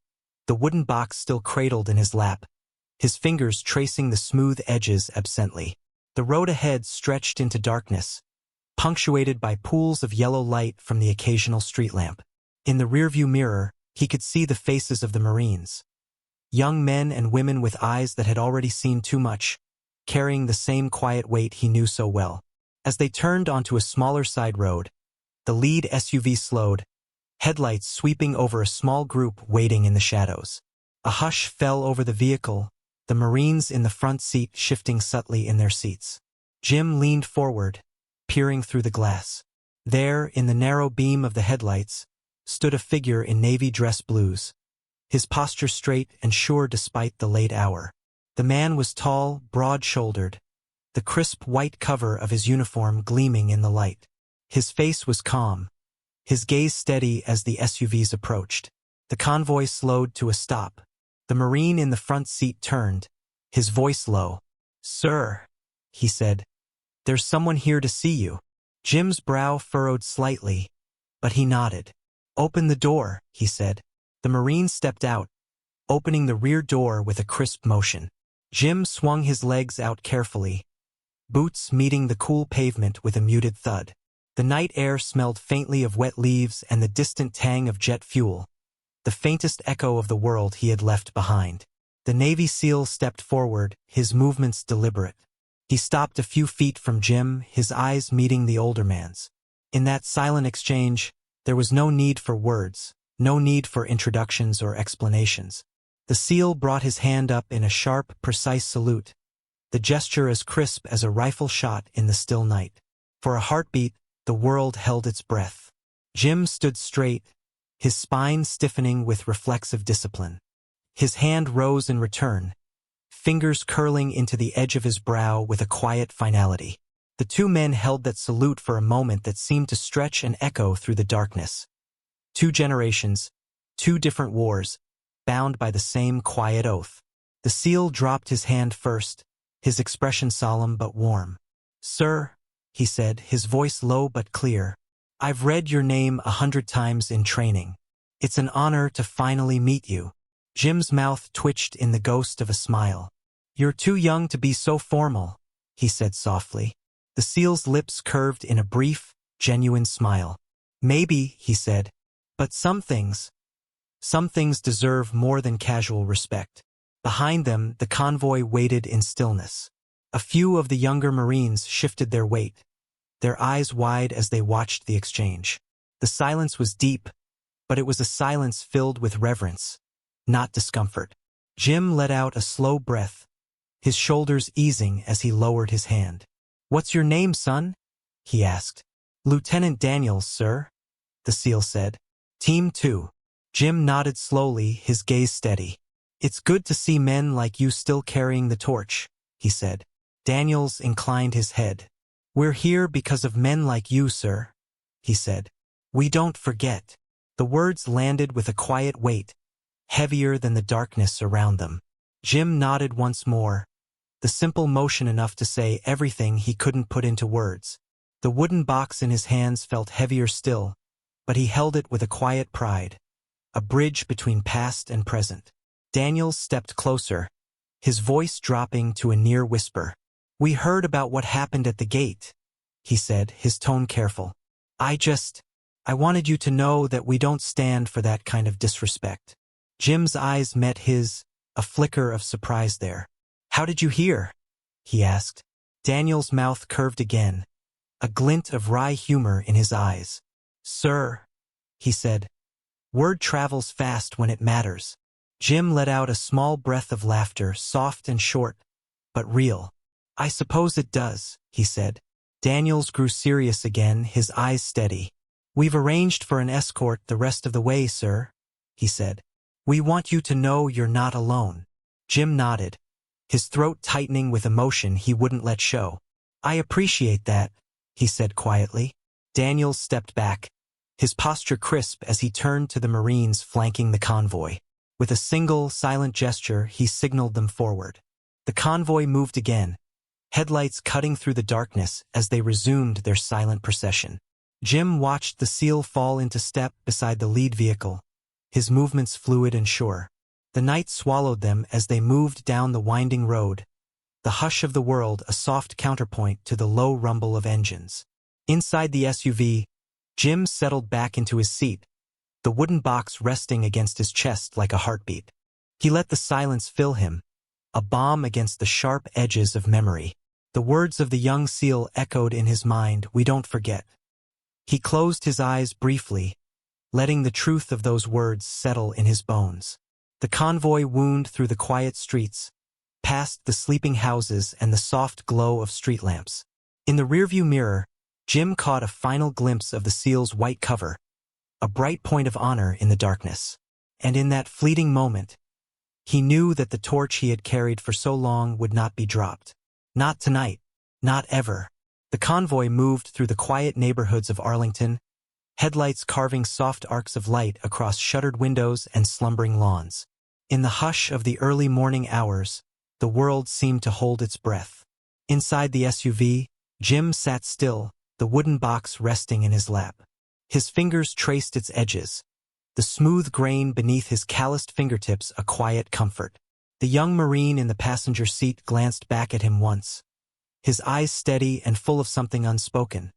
the wooden box still cradled in his lap, his fingers tracing the smooth edges absently. The road ahead stretched into darkness, punctuated by pools of yellow light from the occasional street lamp. In the rearview mirror, he could see the faces of the Marines. Young men and women with eyes that had already seen too much, carrying the same quiet weight he knew so well. As they turned onto a smaller side road, the lead SUV slowed, headlights sweeping over a small group waiting in the shadows. A hush fell over the vehicle, the Marines in the front seat shifting subtly in their seats. Jim leaned forward, peering through the glass. There, in the narrow beam of the headlights, stood a figure in navy dress blues, his posture straight and sure despite the late hour. The man was tall, broad-shouldered, the crisp white cover of his uniform gleaming in the light. His face was calm, his gaze steady as the SUVs approached. The convoy slowed to a stop. The Marine in the front seat turned, his voice low. "Sir," he said, "there's someone here to see you." Jim's brow furrowed slightly, but he nodded. "Open the door," he said. The Marine stepped out, opening the rear door with a crisp motion. Jim swung his legs out carefully, boots meeting the cool pavement with a muted thud. The night air smelled faintly of wet leaves and the distant tang of jet fuel, the faintest echo of the world he had left behind. The Navy SEAL stepped forward, his movements deliberate. He stopped a few feet from Jim, his eyes meeting the older man's. In that silent exchange, there was no need for words, no need for introductions or explanations. The SEAL brought his hand up in a sharp, precise salute, the gesture as crisp as a rifle shot in the still night. For a heartbeat, the world held its breath. Jim stood straight, his spine stiffening with reflexive discipline. His hand rose in return, fingers curling into the edge of his brow with a quiet finality. The two men held that salute for a moment that seemed to stretch and echo through the darkness. 2 generations, 2 different wars, bound by the same quiet oath. The SEAL dropped his hand first, his expression solemn but warm. "Sir," he said, his voice low but clear, "I've read your name 100 times in training. It's an honor to finally meet you." Jim's mouth twitched in the ghost of a smile. "You're too young to be so formal," he said softly. The SEAL's lips curved in a brief, genuine smile. "Maybe," he said, "but some things deserve more than casual respect." Behind them, the convoy waited in stillness. A few of the younger Marines shifted their weight, their eyes wide as they watched the exchange. The silence was deep, but it was a silence filled with reverence, not discomfort. Jim let out a slow breath, his shoulders easing as he lowered his hand. "What's your name, son?" he asked. "Lieutenant Daniels, sir," the SEAL said. "Team 2. Jim nodded slowly, his gaze steady. "It's good to see men like you still carrying the torch," he said. Daniels inclined his head. "We're here because of men like you, sir," he said. "We don't forget." The words landed with a quiet weight, heavier than the darkness around them. Jim nodded once more, the simple motion enough to say everything he couldn't put into words. The wooden box in his hands felt heavier still, but he held it with a quiet pride, a bridge between past and present. Daniels stepped closer, his voice dropping to a near whisper. "We heard about what happened at the gate," he said, his tone careful. I wanted you to know that we don't stand for that kind of disrespect." Jim's eyes met his, a flicker of surprise there. "How did you hear?" he asked. Daniel's mouth curved again, a glint of wry humor in his eyes. "Sir," he said, "word travels fast when it matters." Jim let out a small breath of laughter, soft and short, but real. "I suppose it does," he said. Daniels grew serious again, his eyes steady. "We've arranged for an escort the rest of the way, sir," he said. "We want you to know you're not alone." Jim nodded, his throat tightening with emotion he wouldn't let show. "I appreciate that," he said quietly. Daniels stepped back, his posture crisp as he turned to the Marines flanking the convoy. With a single, silent gesture, he signaled them forward. The convoy moved again, headlights cutting through the darkness as they resumed their silent procession. Jim watched the SEAL fall into step beside the lead vehicle, his movements fluid and sure. The night swallowed them as they moved down the winding road, the hush of the world a soft counterpoint to the low rumble of engines. Inside the SUV, Jim settled back into his seat, the wooden box resting against his chest like a heartbeat. He let the silence fill him, a balm against the sharp edges of memory. The words of the young SEAL echoed in his mind, "We don't forget." He closed his eyes briefly, letting the truth of those words settle in his bones. The convoy wound through the quiet streets, past the sleeping houses and the soft glow of street lamps. In the rearview mirror, Jim caught a final glimpse of the SEAL's white cover, a bright point of honor in the darkness. And in that fleeting moment, he knew that the torch he had carried for so long would not be dropped. Not tonight. Not ever. The convoy moved through the quiet neighborhoods of Arlington, headlights carving soft arcs of light across shuttered windows and slumbering lawns. In the hush of the early morning hours, the world seemed to hold its breath. Inside the SUV, Jim sat still, the wooden box resting in his lap. His fingers traced its edges, the smooth grain beneath his calloused fingertips a quiet comfort. The young Marine in the passenger seat glanced back at him once, his eyes steady and full of something unspoken,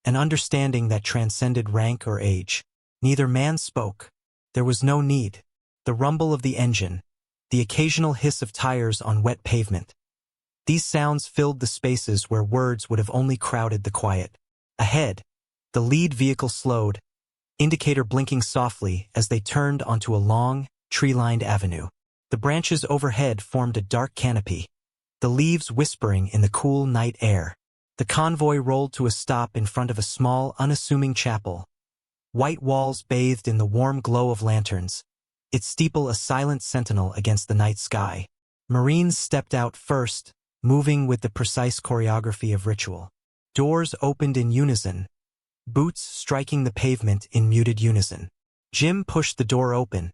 an understanding that transcended rank or age. Neither man spoke. There was no need. The rumble of the engine, the occasional hiss of tires on wet pavement. These sounds filled the spaces where words would have only crowded the quiet. Ahead, the lead vehicle slowed, indicator blinking softly as they turned onto a long, tree-lined avenue. The branches overhead formed a dark canopy, the leaves whispering in the cool night air. The convoy rolled to a stop in front of a small, unassuming chapel. White walls bathed in the warm glow of lanterns, its steeple a silent sentinel against the night sky. Marines stepped out first, moving with the precise choreography of ritual. Doors opened in unison, boots striking the pavement in muted unison. Jim pushed the door open,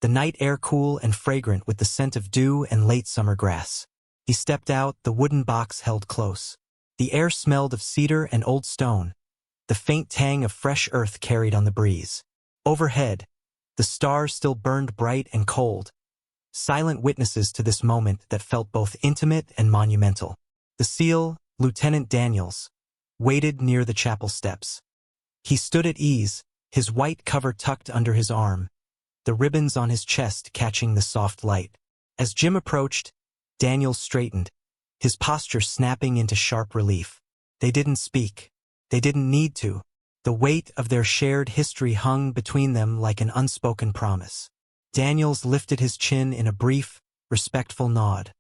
the night air cool and fragrant with the scent of dew and late summer grass. He stepped out, the wooden box held close. The air smelled of cedar and old stone, the faint tang of fresh earth carried on the breeze. Overhead, the stars still burned bright and cold, silent witnesses to this moment that felt both intimate and monumental. The SEAL, Lieutenant Daniels, waited near the chapel steps. He stood at ease, his white cover tucked under his arm, the ribbons on his chest catching the soft light. As Jim approached, Daniels straightened, his posture snapping into sharp relief. They didn't speak. They didn't need to. The weight of their shared history hung between them like an unspoken promise. Daniels lifted his chin in a brief, respectful nod,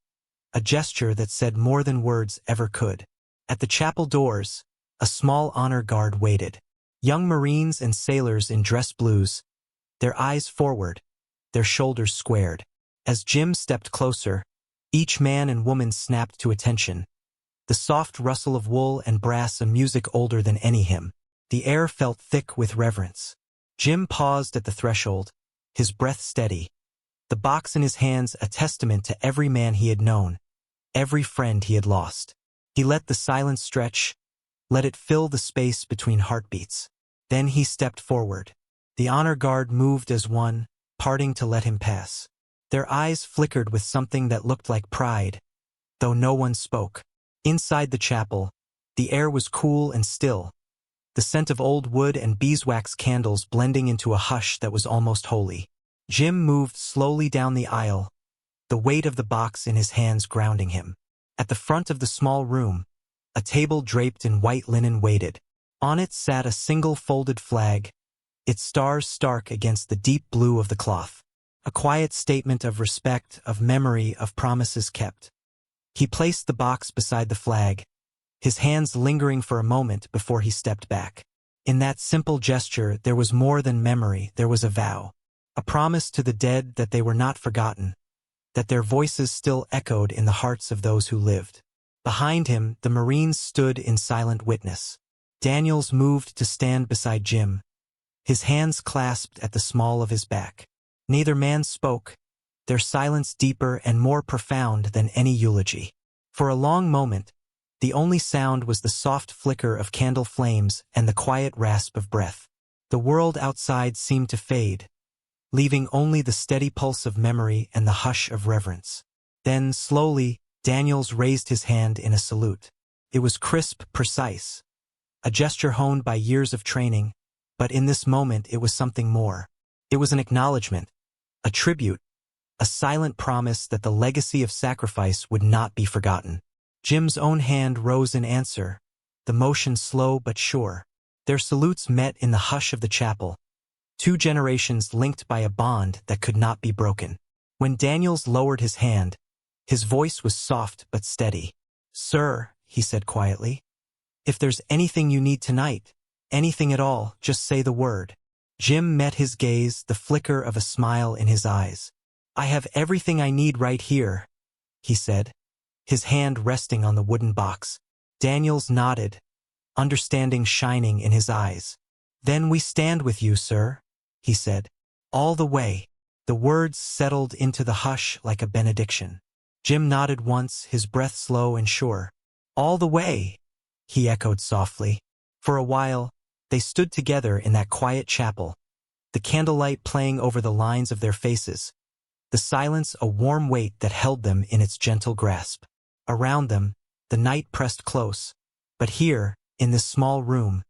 a gesture that said more than words ever could. At the chapel doors, a small honor guard waited. Young Marines and sailors in dress blues, their eyes forward, their shoulders squared. As Jim stepped closer, each man and woman snapped to attention. The soft rustle of wool and brass, a music older than any hymn. The air felt thick with reverence. Jim paused at the threshold, his breath steady, the box in his hands a testament to every man he had known, every friend he had lost. He let the silence stretch, let it fill the space between heartbeats. Then he stepped forward. The honor guard moved as one, parting to let him pass. Their eyes flickered with something that looked like pride, though no one spoke. Inside the chapel, the air was cool and still, the scent of old wood and beeswax candles blending into a hush that was almost holy. Jim moved slowly down the aisle, the weight of the box in his hands grounding him. At the front of the small room, a table draped in white linen waited. On it sat a single folded flag, its stars stark against the deep blue of the cloth. A quiet statement of respect, of memory, of promises kept. He placed the box beside the flag, his hands lingering for a moment before he stepped back. In that simple gesture there was more than memory, there was a vow. A promise to the dead that they were not forgotten, that their voices still echoed in the hearts of those who lived. Behind him, the Marines stood in silent witness. Daniels moved to stand beside Jim, his hands clasped at the small of his back. Neither man spoke, their silence deeper and more profound than any eulogy. For a long moment, the only sound was the soft flicker of candle flames and the quiet rasp of breath. The world outside seemed to fade, leaving only the steady pulse of memory and the hush of reverence. Then, slowly, Daniels raised his hand in a salute. It was crisp, precise, a gesture honed by years of training, but in this moment it was something more. It was an acknowledgement, a tribute, a silent promise that the legacy of sacrifice would not be forgotten. Jim's own hand rose in answer, the motion slow but sure. Their salutes met in the hush of the chapel, two generations linked by a bond that could not be broken. When Daniels lowered his hand, his voice was soft but steady. "Sir," he said quietly, "if there's anything you need tonight, anything at all, just say the word." Jim met his gaze, the flicker of a smile in his eyes. "I have everything I need right here," he said, his hand resting on the wooden box. Daniels nodded, understanding shining in his eyes. "Then we stand with you, sir," he said. "All the way." The words settled into the hush like a benediction. Jim nodded once, his breath slow and sure. "All the way," he echoed softly. For a while, they stood together in that quiet chapel, the candlelight playing over the lines of their faces, the silence a warm weight that held them in its gentle grasp. Around them, the night pressed close, but here, in this small room,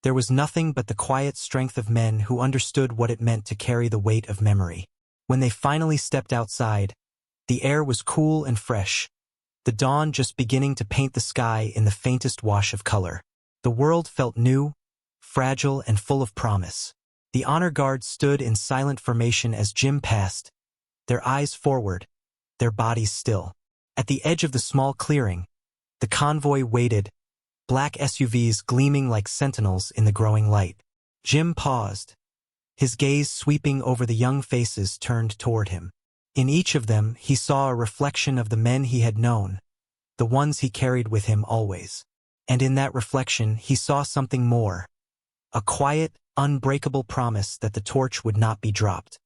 there was nothing but the quiet strength of men who understood what it meant to carry the weight of memory. When they finally stepped outside, the air was cool and fresh, the dawn just beginning to paint the sky in the faintest wash of color. The world felt new, fragile, and full of promise. The honor guard stood in silent formation as Jim passed, their eyes forward, their bodies still. At the edge of the small clearing, the convoy waited, black SUVs gleaming like sentinels in the growing light. Jim paused, his gaze sweeping over the young faces turned toward him. In each of them, he saw a reflection of the men he had known, the ones he carried with him always. And in that reflection, he saw something more, a quiet, unbreakable promise that the torch would not be dropped.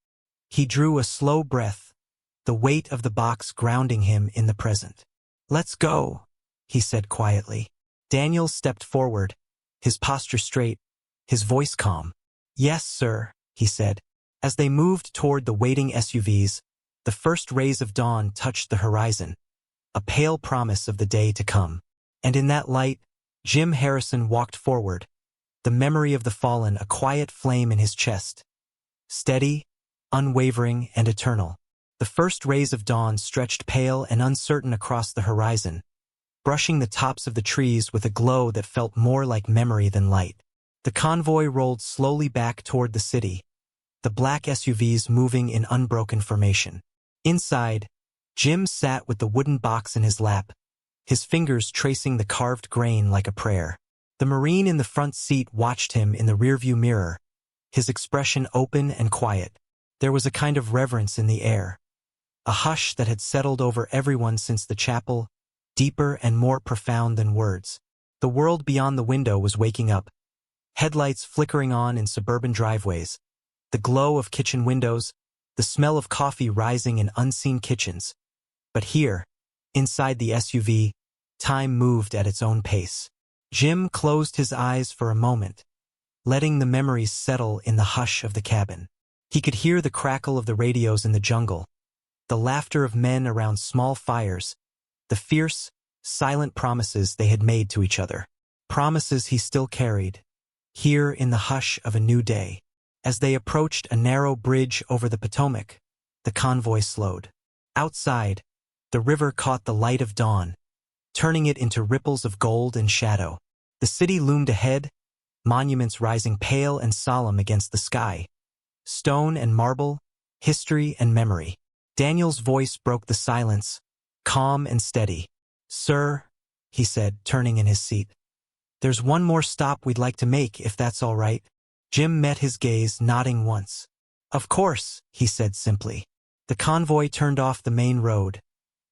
He drew a slow breath, the weight of the box grounding him in the present. "Let's go," he said quietly. Daniels stepped forward, his posture straight, his voice calm. "Yes, sir," he said. As they moved toward the waiting SUVs, the first rays of dawn touched the horizon, a pale promise of the day to come. And in that light, Jim Harrison walked forward, the memory of the fallen a quiet flame in his chest. Steady, unwavering, and eternal. The first rays of dawn stretched pale and uncertain across the horizon, brushing the tops of the trees with a glow that felt more like memory than light. The convoy rolled slowly back toward the city, the black SUVs moving in unbroken formation. Inside, Jim sat with the wooden box in his lap, his fingers tracing the carved grain like a prayer. The Marine in the front seat watched him in the rearview mirror, his expression open and quiet. There was a kind of reverence in the air, a hush that had settled over everyone since the chapel, deeper and more profound than words. The world beyond the window was waking up, headlights flickering on in suburban driveways, the glow of kitchen windows, the smell of coffee rising in unseen kitchens. But here, inside the SUV, time moved at its own pace. Jim closed his eyes for a moment, letting the memories settle in the hush of the cabin. He could hear the crackle of the radios in the jungle, the laughter of men around small fires, the fierce, silent promises they had made to each other. Promises he still carried, here in the hush of a new day. As they approached a narrow bridge over the Potomac, the convoy slowed. Outside, the river caught the light of dawn, turning it into ripples of gold and shadow. The city loomed ahead, monuments rising pale and solemn against the sky. Stone and marble, history and memory. Daniel's voice broke the silence, calm and steady. "Sir," he said, turning in his seat, "there's one more stop we'd like to make, if that's all right." Jim met his gaze, nodding once. "Of course," he said simply. The convoy turned off the main road,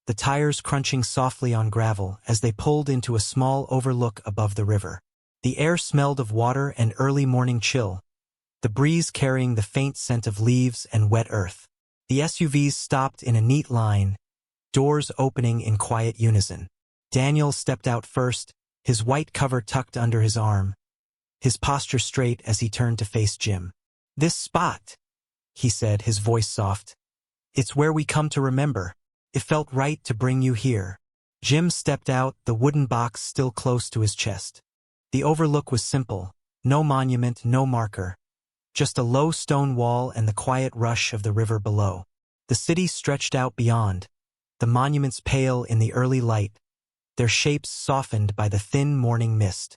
the tires crunching softly on gravel as they pulled into a small overlook above the river. The air smelled of water and early morning chill, the breeze carrying the faint scent of leaves and wet earth. The SUVs stopped in a neat line, doors opening in quiet unison. Daniel stepped out first, his white cover tucked under his arm, his posture straight as he turned to face Jim. "This spot," he said, his voice soft. "It's where we come to remember. It felt right to bring you here." Jim stepped out, the wooden box still close to his chest. The overlook was simple, no monument, no marker, just a low stone wall and the quiet rush of the river below. The city stretched out beyond, the monuments pale in the early light, their shapes softened by the thin morning mist.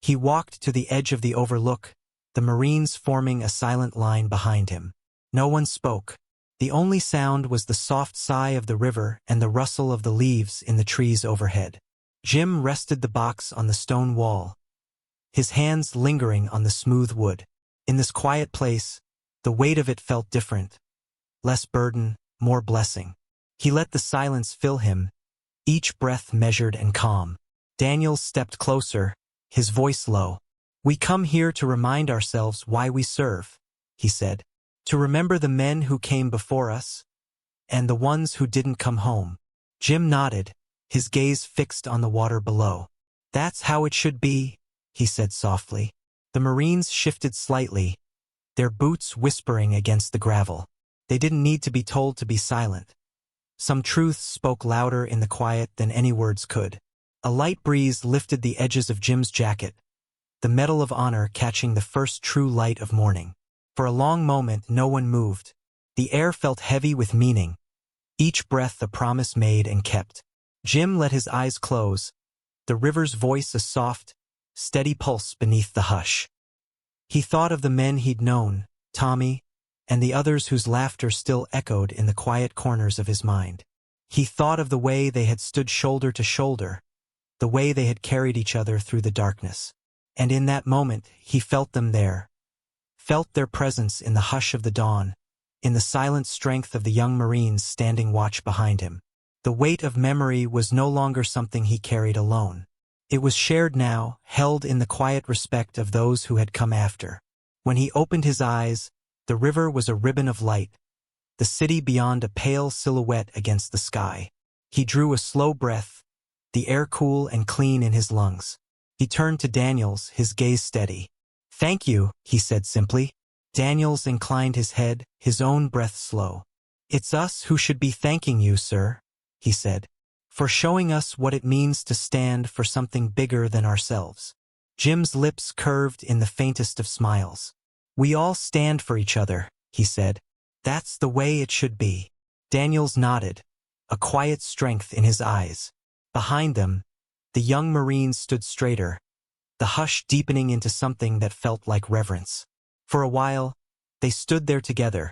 He walked to the edge of the overlook, the Marines forming a silent line behind him. No one spoke. The only sound was the soft sigh of the river and the rustle of the leaves in the trees overhead. Jim rested the box on the stone wall, his hands lingering on the smooth wood. In this quiet place, the weight of it felt different. Less burden, more blessing. He let the silence fill him, each breath measured and calm. Daniel stepped closer, his voice low. "We come here to remind ourselves why we serve," he said. "To remember the men who came before us, and the ones who didn't come home." Jim nodded, his gaze fixed on the water below. "That's how it should be," he said softly. The Marines shifted slightly, their boots whispering against the gravel. They didn't need to be told to be silent. Some truths spoke louder in the quiet than any words could. A light breeze lifted the edges of Jim's jacket, the Medal of Honor catching the first true light of morning. For a long moment no one moved. The air felt heavy with meaning, each breath a promise made and kept. Jim let his eyes close, the river's voice a soft, steady pulse beneath the hush. He thought of the men he'd known, Tommy, and the others whose laughter still echoed in the quiet corners of his mind. He thought of the way they had stood shoulder to shoulder, the way they had carried each other through the darkness. And in that moment, he felt them there. Felt their presence in the hush of the dawn, in the silent strength of the young Marines standing watch behind him. The weight of memory was no longer something he carried alone. It was shared now, held in the quiet respect of those who had come after. When he opened his eyes, the river was a ribbon of light, the city beyond a pale silhouette against the sky. He drew a slow breath, the air cool and clean in his lungs. He turned to Daniels, his gaze steady. "Thank you," he said simply. Daniels inclined his head, his own breath slow. "It's us who should be thanking you, sir," he said, "for showing us what it means to stand for something bigger than ourselves." Jim's lips curved in the faintest of smiles. "We all stand for each other," he said. "That's the way it should be." Daniels nodded, a quiet strength in his eyes. Behind them, the young Marines stood straighter, the hush deepening into something that felt like reverence. For a while, they stood there together,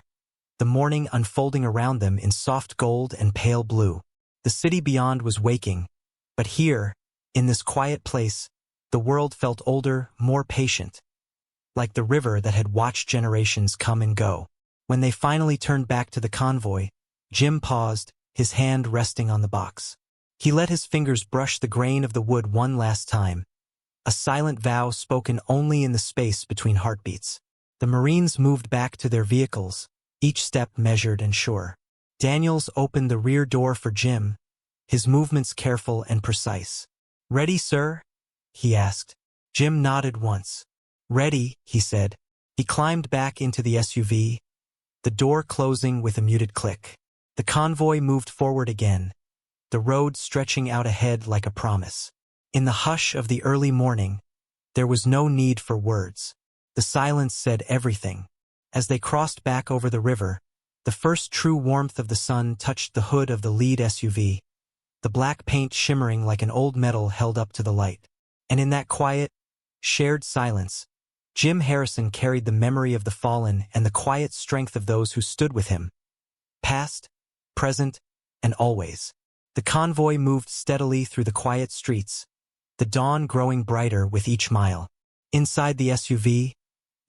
the morning unfolding around them in soft gold and pale blue. The city beyond was waking, but here, in this quiet place, the world felt older, more patient, like the river that had watched generations come and go. When they finally turned back to the convoy, Jim paused, his hand resting on the box. He let his fingers brush the grain of the wood one last time, a silent vow spoken only in the space between heartbeats. The Marines moved back to their vehicles, each step measured and sure. Daniels opened the rear door for Jim, his movements careful and precise. "Ready, sir?" he asked. Jim nodded once. "Ready," he said. He climbed back into the SUV, the door closing with a muted click. The convoy moved forward again, the road stretching out ahead like a promise. In the hush of the early morning, there was no need for words. The silence said everything. As they crossed back over the river, the first true warmth of the sun touched the hood of the lead SUV, the black paint shimmering like an old medal held up to the light. And in that quiet, shared silence, Jim Harrison carried the memory of the fallen and the quiet strength of those who stood with him. Past, present, and always. The convoy moved steadily through the quiet streets, the dawn growing brighter with each mile. Inside the SUV,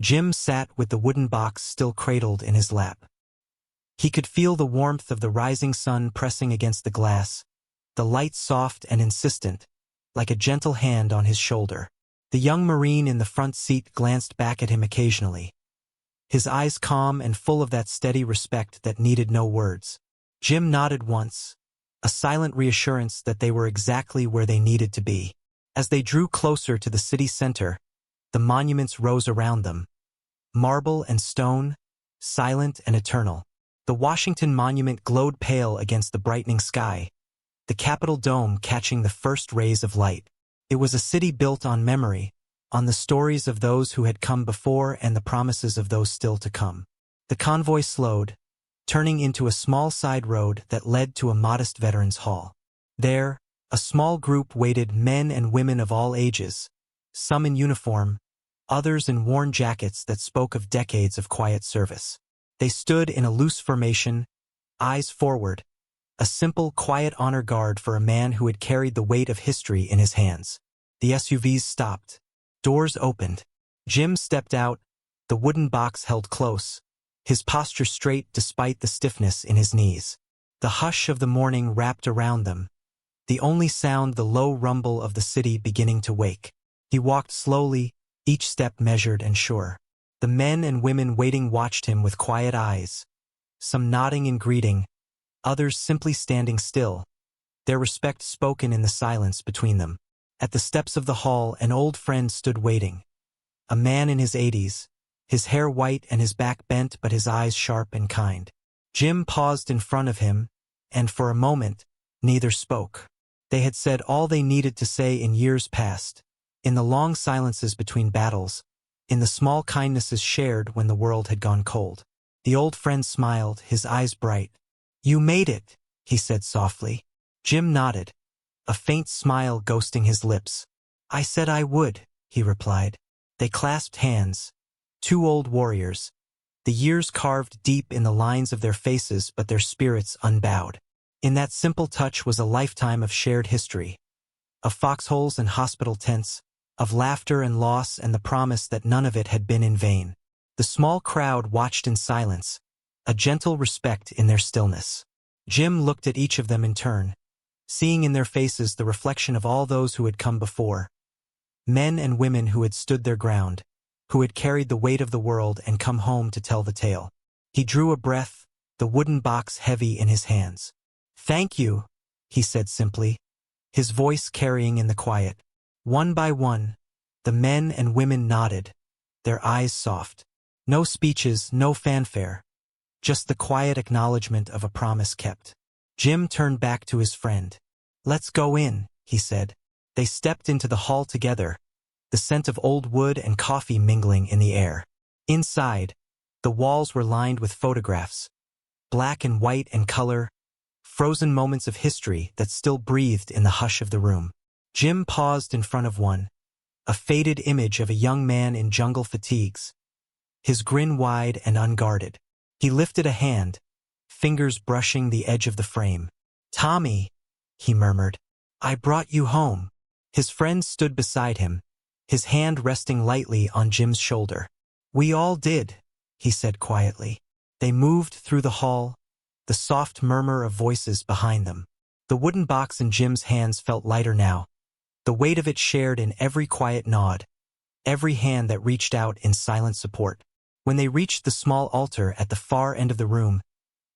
Jim sat with the wooden box still cradled in his lap. He could feel the warmth of the rising sun pressing against the glass, the light soft and insistent, like a gentle hand on his shoulder. The young Marine in the front seat glanced back at him occasionally, his eyes calm and full of that steady respect that needed no words. Jim nodded once, a silent reassurance that they were exactly where they needed to be. As they drew closer to the city center, the monuments rose around them, marble and stone, silent and eternal. The Washington Monument glowed pale against the brightening sky, the Capitol dome catching the first rays of light. It was a city built on memory, on the stories of those who had come before and the promises of those still to come. The convoy slowed, turning into a small side road that led to a modest veterans' hall. There, a small group waited, men and women of all ages, some in uniform, others in worn jackets that spoke of decades of quiet service. They stood in a loose formation, eyes forward, a simple, quiet honor guard for a man who had carried the weight of history in his hands. The SUVs stopped. Doors opened. Jim stepped out, the wooden box held close, his posture straight despite the stiffness in his knees. The hush of the morning wrapped around them, the only sound the low rumble of the city beginning to wake. He walked slowly, each step measured and sure. The men and women waiting watched him with quiet eyes, some nodding in greeting, others simply standing still, their respect spoken in the silence between them. At the steps of the hall, an old friend stood waiting, a man in his 80s, his hair white and his back bent but his eyes sharp and kind. Jim paused in front of him, and for a moment, neither spoke. They had said all they needed to say in years past, in the long silences between battles, in the small kindnesses shared when the world had gone cold. The old friend smiled, his eyes bright. "You made it," he said softly. Jim nodded, a faint smile ghosting his lips. "I said I would," he replied. They clasped hands, two old warriors, the years carved deep in the lines of their faces but their spirits unbowed. In that simple touch was a lifetime of shared history, of foxholes and hospital tents, of laughter and loss and the promise that none of it had been in vain. The small crowd watched in silence, a gentle respect in their stillness. Jim looked at each of them in turn, seeing in their faces the reflection of all those who had come before, men and women who had stood their ground, who had carried the weight of the world and come home to tell the tale. He drew a breath, the wooden box heavy in his hands. "Thank you," he said simply, his voice carrying in the quiet. One by one, the men and women nodded, their eyes soft. No speeches, no fanfare, just the quiet acknowledgement of a promise kept. Jim turned back to his friend. "Let's go in," he said. They stepped into the hall together, the scent of old wood and coffee mingling in the air. Inside, the walls were lined with photographs, black and white and color, frozen moments of history that still breathed in the hush of the room. Jim paused in front of one, a faded image of a young man in jungle fatigues, his grin wide and unguarded. He lifted a hand, fingers brushing the edge of the frame. "Tommy," he murmured, "I brought you home." His friend stood beside him, his hand resting lightly on Jim's shoulder. "We all did," he said quietly. They moved through the hall, the soft murmur of voices behind them. The wooden box in Jim's hands felt lighter now, the weight of it shared in every quiet nod, every hand that reached out in silent support. When they reached the small altar at the far end of the room,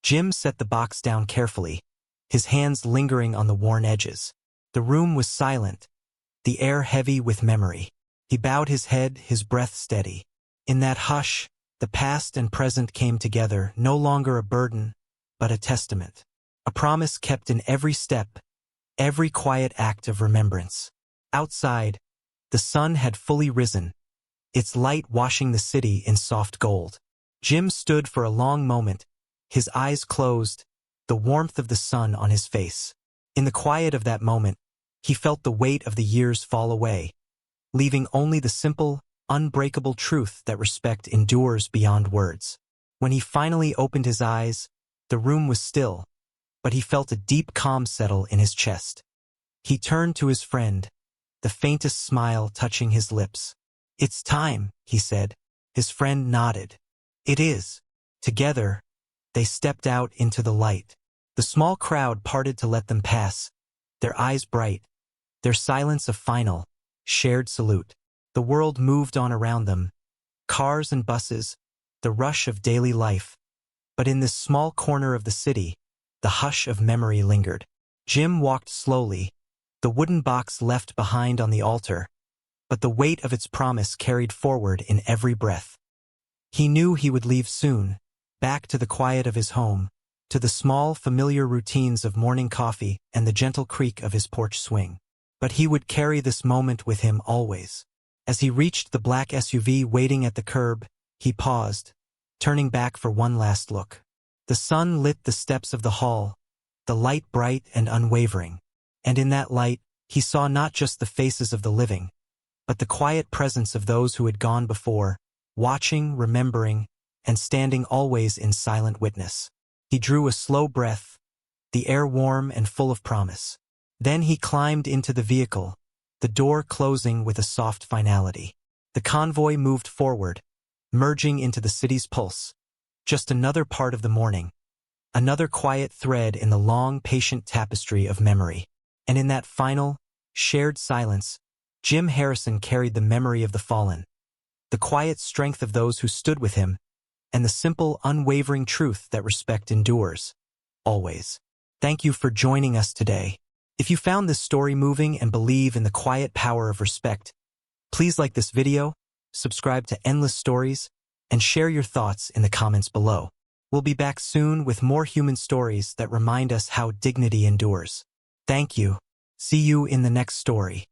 Jim set the box down carefully, his hands lingering on the worn edges. The room was silent, the air heavy with memory. He bowed his head, his breath steady. In that hush, the past and present came together, no longer a burden, but a testament. A promise kept in every step, every quiet act of remembrance. Outside, the sun had fully risen, its light washing the city in soft gold. Jim stood for a long moment, his eyes closed, the warmth of the sun on his face. In the quiet of that moment, he felt the weight of the years fall away, leaving only the simple, unbreakable truth that respect endures beyond words. When he finally opened his eyes, the room was still, but he felt a deep calm settle in his chest. He turned to his friend, the faintest smile touching his lips. "It's time," he said. His friend nodded. "It is." Together, they stepped out into the light. The small crowd parted to let them pass, their eyes bright, their silence a final, shared salute. The world moved on around them, cars and buses, the rush of daily life. But in this small corner of the city, the hush of memory lingered. Jim walked slowly, the wooden box left behind on the altar, but the weight of its promise carried forward in every breath. He knew he would leave soon, back to the quiet of his home, to the small, familiar routines of morning coffee and the gentle creak of his porch swing. But he would carry this moment with him always. As he reached the black SUV waiting at the curb, he paused, turning back for one last look. The sun lit the steps of the hall, the light bright and unwavering. And in that light, he saw not just the faces of the living, but the quiet presence of those who had gone before, watching, remembering, and standing always in silent witness. He drew a slow breath, the air warm and full of promise. Then he climbed into the vehicle, the door closing with a soft finality. The convoy moved forward, merging into the city's pulse. Just another part of the morning. Another quiet thread in the long, patient tapestry of memory. And in that final, shared silence, Jim Harrison carried the memory of the fallen, the quiet strength of those who stood with him, and the simple, unwavering truth that respect endures. Always. Thank you for joining us today. If you found this story moving and believe in the quiet power of respect, please like this video, subscribe to Endless Stories, and share your thoughts in the comments below. We'll be back soon with more human stories that remind us how dignity endures. Thank you. See you in the next story.